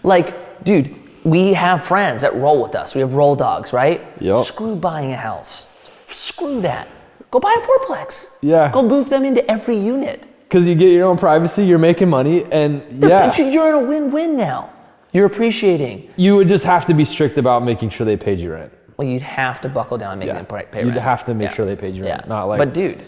Like, dude, we have friends that roll with us. We have roll dogs, right? Yep. Screw buying a house. Screw that. Go buy a fourplex. Yeah. Go move them into every unit. Because you get your own privacy, you're making money, and You're in a win-win now. You're appreciating. You would just have to be strict about making sure they paid you rent. Well, you'd have to buckle down and make them pay rent. You'd have to make sure they paid you rent. Not like. But dude,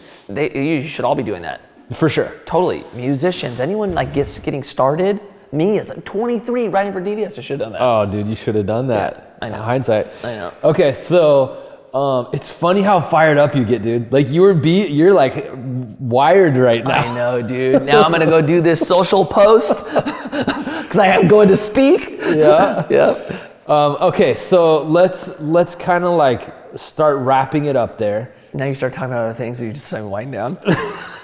you should all be doing that. For sure. Totally. Musicians, anyone like getting started. Me as like 23 writing for DVS, I should have done that. Oh, dude, you should have done that. Yeah, I know. In hindsight. I know. Okay, so it's funny how fired up you get, dude. Like you're like wired right now. I know, dude. Now I'm gonna go do this social post because I am going to speak. Yeah. Yeah. Okay, so let's kind of like start wrapping it up there. Now you start talking about other things, and you just start wind down.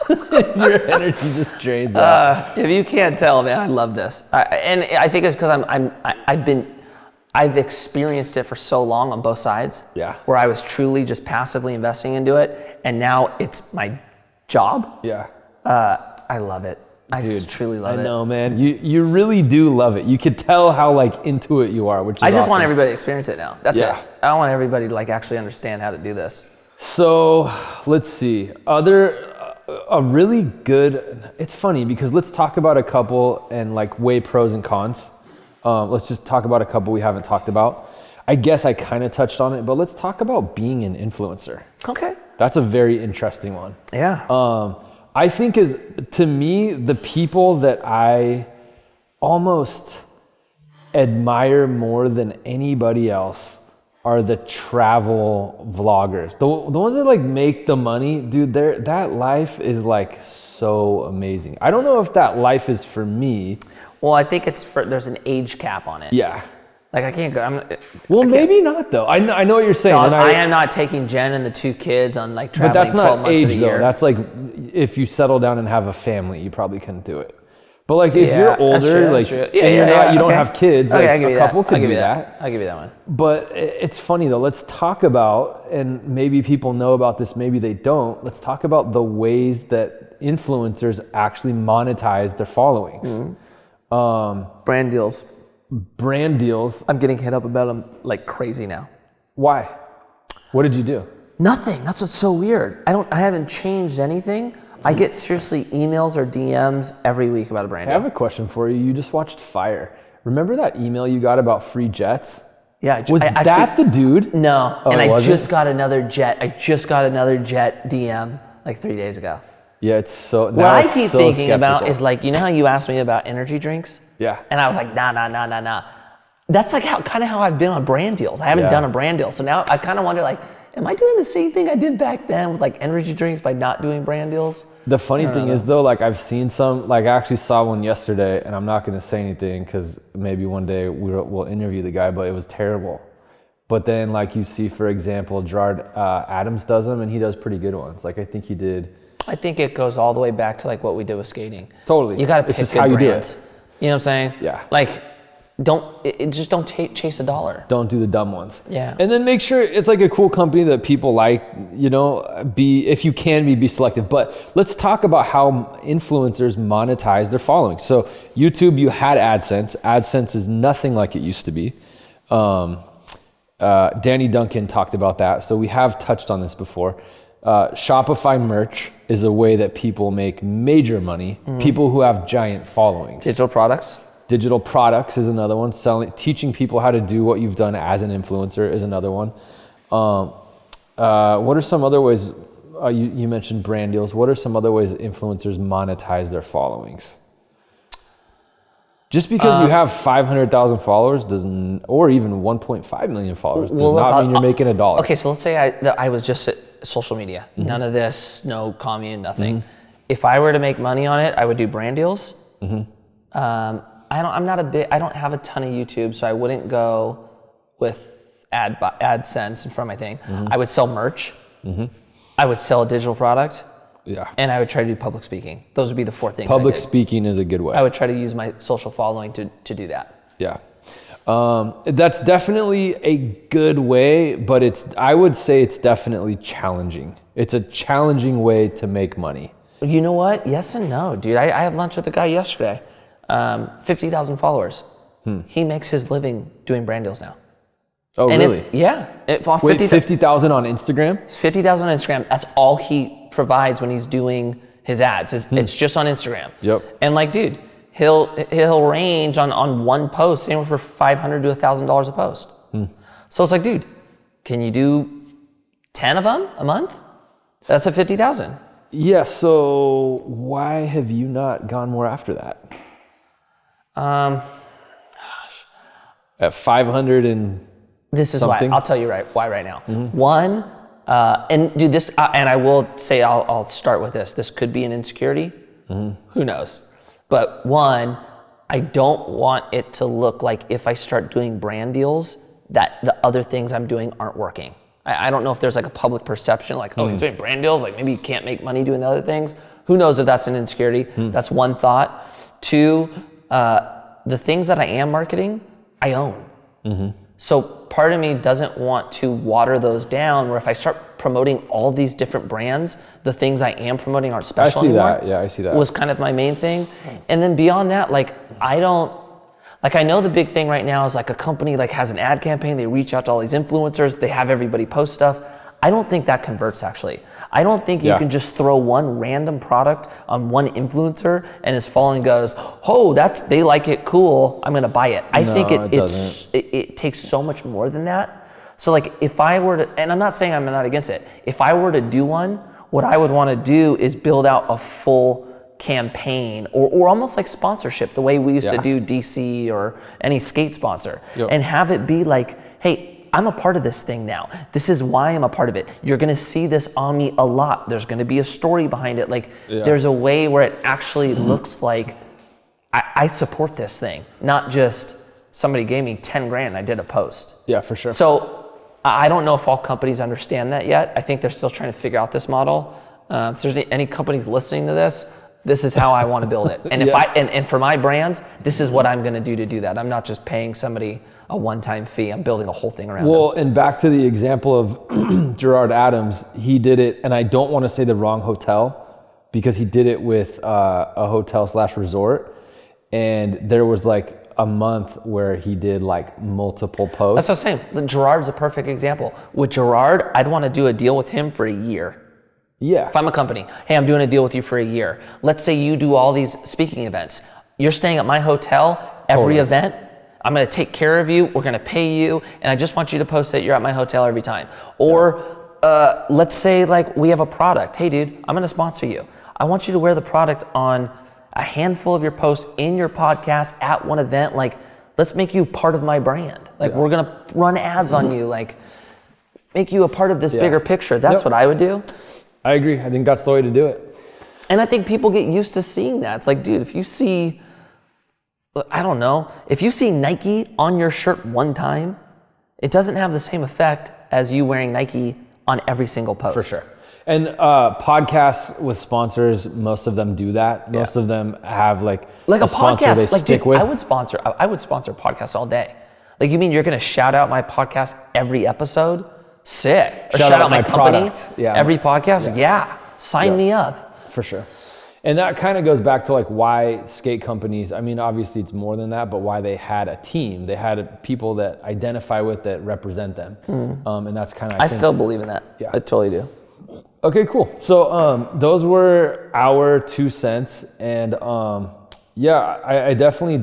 Your energy just drains off. If you can't tell, man, I love this, and I think it's because I've experienced it for so long on both sides. Yeah. Where I was truly just passively investing into it, and now it's my job. Yeah. I love it. I just truly love it. I know, man. You really do love it. You could tell how like into it you are, which is I just awesome. want everybody to experience it now. That's it. I don't want everybody to like actually understand how to do this. So let's see. A really good, it's funny because let's talk about a couple and like weigh pros and cons. Let's just talk about a couple we haven't talked about. I guess I kind of touched on it, but let's talk about being an influencer. Okay. That's a very interesting one. Yeah. I think to me, the people that I almost admire more than anybody else are the travel vloggers. The ones that like make the money, dude, that life is like so amazing. I don't know if that life is for me. Well, I think there's an age cap on it. Yeah. Like I can't go. Maybe not though. I know what you're saying. No, I am not taking Jen and the 2 kids on like traveling 12 months of the year. That's like if you settle down and have a family, you probably couldn't do it. But like if you're older, like and you don't have kids, like a couple could do that. I'll give you that one. But it's funny though. Let's talk about, and maybe people know about this, maybe they don't. Let's talk about the ways that influencers actually monetize their followings. Brand deals. Brand deals. I'm getting hit up about them like crazy now. Why? What did you do? Nothing. That's what's so weird. I haven't changed anything. I get seriously emails or DMs every week about a brand deal. I have a question for you. You just watched Fire. Remember that email you got about free jets? Yeah. Was that the dude? No. And I just got another jet. I just got another jet DM like 3 days ago. Yeah, it's so. What I keep thinking about is like, you know how you asked me about energy drinks? Yeah. And I was like, nah. That's like kind of how I've been on brand deals. I haven't done a brand deal. So now I kind of wonder like, am I doing the same thing I did back then with like energy drinks by not doing brand deals? The funny thing is though, like I've seen some, like I actually saw one yesterday, and I'm not going to say anything because maybe one day we'll interview the guy, but it was terrible. But then like you see, for example, Gerard Adams does them, and he does pretty good ones. Like I think he did. I think it goes all the way back to like what we did with skating. Totally. You got to pick good brands. You know what I'm saying? Yeah. Like just don't chase a dollar. Don't do the dumb ones. Yeah. And then make sure it's like a cool company that people like, you know, if you can be selective. But let's talk about how influencers monetize their following. So YouTube, you had AdSense. AdSense is nothing like it used to be. Danny Duncan talked about that. So we have touched on this before. Shopify merch is a way that people make major money. People who have giant followings. Digital products is another one. Teaching people how to do what you've done as an influencer is another one. What are some other ways? You mentioned brand deals. What are some other ways influencers monetize their followings? Just because you have 500,000 followers or even 1.5 million followers does not mean you're making $1. Okay, so let's say I was just at social media. None of this, no commune, nothing. If I were to make money on it, I would do brand deals. I don't have a ton of YouTube, so I wouldn't go with AdSense in front of my thing. I would sell merch. I would sell a digital product. Yeah. And I would try to do public speaking. Those would be the 4 things. Public speaking is a good way. I would try to use my social following to do that. Yeah. That's definitely a good way, but I would say it's definitely challenging. It's a challenging way to make money. You know what? Yes and no, dude. I had lunch with a guy yesterday. 50,000 followers. He makes his living doing brand deals now. Oh, and really? Yeah. Wait, 50,000 on Instagram? 50,000 on Instagram. That's all he provides when he's doing his ads. It's just on Instagram. Yep. And like, dude, he'll range on one post anywhere for $500 to $1,000 a post. So it's like, dude, can you do 10 of them a month? That's a 50,000. Yeah. So why have you not gone more after that? At 500 and this is something? why. I'll tell you why right now. One, and dude, this, and I will say, I'll start with this. This could be an insecurity. Who knows? But one, I don't want it to look like if I start doing brand deals that the other things I'm doing aren't working. I don't know if there's like a public perception like, oh, he's doing brand deals, like maybe you can't make money doing the other things. Who knows if that's an insecurity? That's one thought. Two, the things that I am marketing, I own. So part of me doesn't want to water those down where if I start promoting all these different brands, the things I am promoting aren't special anymore. I see that, yeah, I see that. Was kind of my main thing. And then beyond that, like I know the big thing right now is like a company like has an ad campaign, they reach out to all these influencers, they have everybody post stuff. I don't think that converts actually. I don't think you can just throw one random product on one influencer and his following goes, oh, they like it, cool, I'm gonna buy it. I think it takes so much more than that. So like if I were to, and I'm not saying I'm not against it, if I were to do one, what I would wanna do is build out a full campaign or almost like sponsorship, the way we used to do DC or any skate sponsor, and have it be like, hey, I'm a part of this thing now. This is why I'm a part of it. You're gonna see this on me a lot. There's gonna be a story behind it. Like there's a way where it actually looks like I support this thing, not just somebody gave me 10 grand and I did a post. Yeah, for sure. So I don't know if all companies understand that yet. I think they're still trying to figure out this model. If there's any companies listening to this, This is how I want to build it. And if and for my brands, this is what I'm going to do that. I'm not just paying somebody a one-time fee. I'm building a whole thing around them. And back to the example of Gerard Adams, he did it, and I don't want to say the wrong hotel because he did it with a hotel/resort, and there was like a month where he did like multiple posts. That's what I'm saying. Gerard's a perfect example. With Gerard, I'd want to do a deal with him for a year. Yeah. If I'm a company, hey, I'm doing a deal with you for a year. Let's say you do all these speaking events. You're staying at my hotel every event. I'm going to take care of you. We're going to pay you. And I just want you to post that you're at my hotel every time. Or let's say like we have a product. Hey, dude, I'm going to sponsor you. I want you to wear the product on a handful of your posts in your podcast at one event. Like, let's make you part of my brand. Like, we're going to run ads on you. Like, make you a part of this bigger picture. That's what I would do. I agree. I think that's the way to do it. And I think people get used to seeing that. It's like, dude, if you see, I don't know, if you see Nike on your shirt one time, it doesn't have the same effect as you wearing Nike on every single post. For sure. And podcasts with sponsors, most of them do that. Most of them have like a sponsor podcast they stick with. I would sponsor podcasts all day. Like, you mean you're going to shout out my podcast every episode? Sick. Or shout out my company every podcast? Yeah. Sign me up. For sure. And that kind of goes back to like why skate companies, I mean, obviously it's more than that, but why they had a team. They had people that identify with, that represent them. And that's kind of, I still believe in that. Yeah. I totally do. Okay, cool. So those were our 2 cents. And I definitely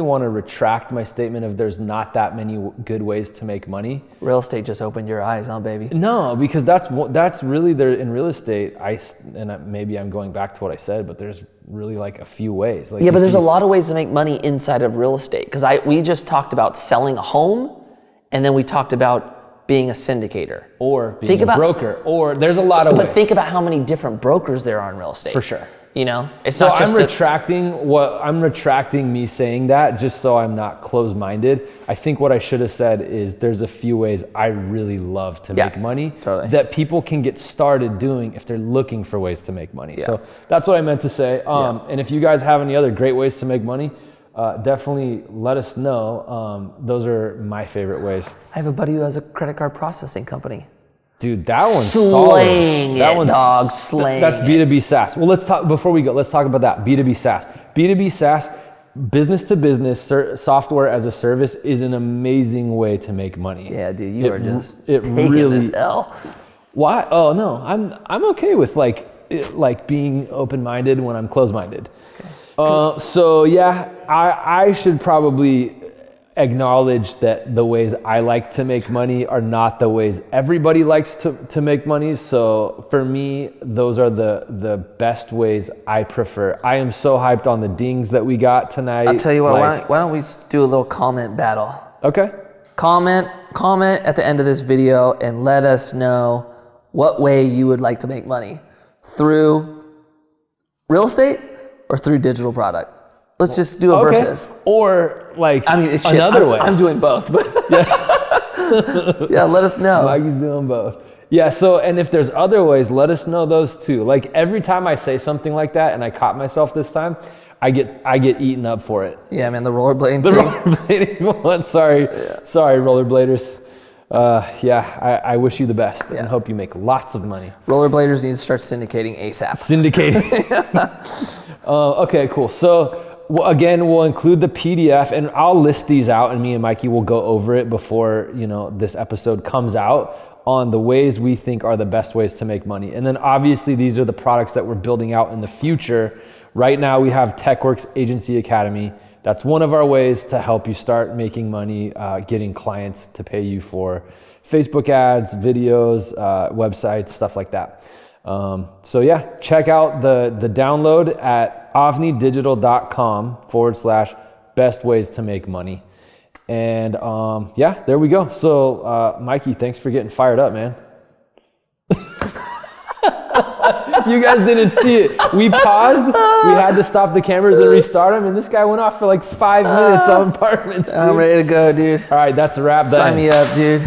want to retract my statement of there's not that many good ways to make money. Real estate just opened your eyes, huh, baby? No, because that's really there in real estate. Maybe I'm going back to what I said, but there's really like a few ways. Like, but there's a lot of ways to make money inside of real estate. Because we just talked about selling a home, and then we talked about being a syndicator. Or being a broker. Or there's a lot of ways. But think about how many different brokers there are in real estate. For sure. You know, it's so not just I'm retracting me saying that just so I'm not closed-minded. I think what I should have said is there's a few ways I really love to make money that people can get started doing if they're looking for ways to make money. So that's what I meant to say. And if you guys have any other great ways to make money, definitely let us know. Those are my favorite ways. I have a buddy who has a credit card processing company. Dude, that one's slaying solid. That's B2B SaaS. Well, let's talk about that. B2B SaaS. B2B SaaS, business to business software as a service, is an amazing way to make money. Yeah, dude, you are just taking this L. Why? Oh no, I'm okay with like being open-minded when I'm closed-minded. Okay. So yeah, I should probably acknowledge that the ways I like to make money are not the ways everybody likes to make money. So for me, those are the best ways I prefer. I am so hyped on the dings that we got tonight. I'll tell you what, why don't we do a little comment battle? Okay. Comment at the end of this video and let us know what way you would like to make money. Through real estate or through digital product? Let's just do a versus. Or like it's another way. I'm doing both. But yeah, let us know. Mikey's doing both. Yeah, so, and if there's other ways, let us know those too. Like every time I say something like that, and I caught myself this time, I get eaten up for it. Yeah, man, the rollerblading thing. Rollerblading one, sorry, rollerbladers. I wish you the best and hope you make lots of money. Rollerbladers need to start syndicating ASAP. Okay, cool. So, again, we'll include the PDF, and I'll list these out, and me and Mikey will go over it before this episode comes out on the ways we think are the best ways to make money. And then obviously these are the products that we're building out in the future. Right now we have TechWorks Agency Academy. That's one of our ways to help you start making money, getting clients to pay you for Facebook ads, videos, websites, stuff like that. So yeah, check out the download at avnidigital.com/best ways to make money. And yeah, there we go. So Mikey, thanks for getting fired up, man. You guys didn't see it. We paused. We had to stop the cameras and restart them, and this guy went off for like 5 minutes on apartments. Dude. I'm ready to go, dude. All right, that's a wrap. Sign me up, dude.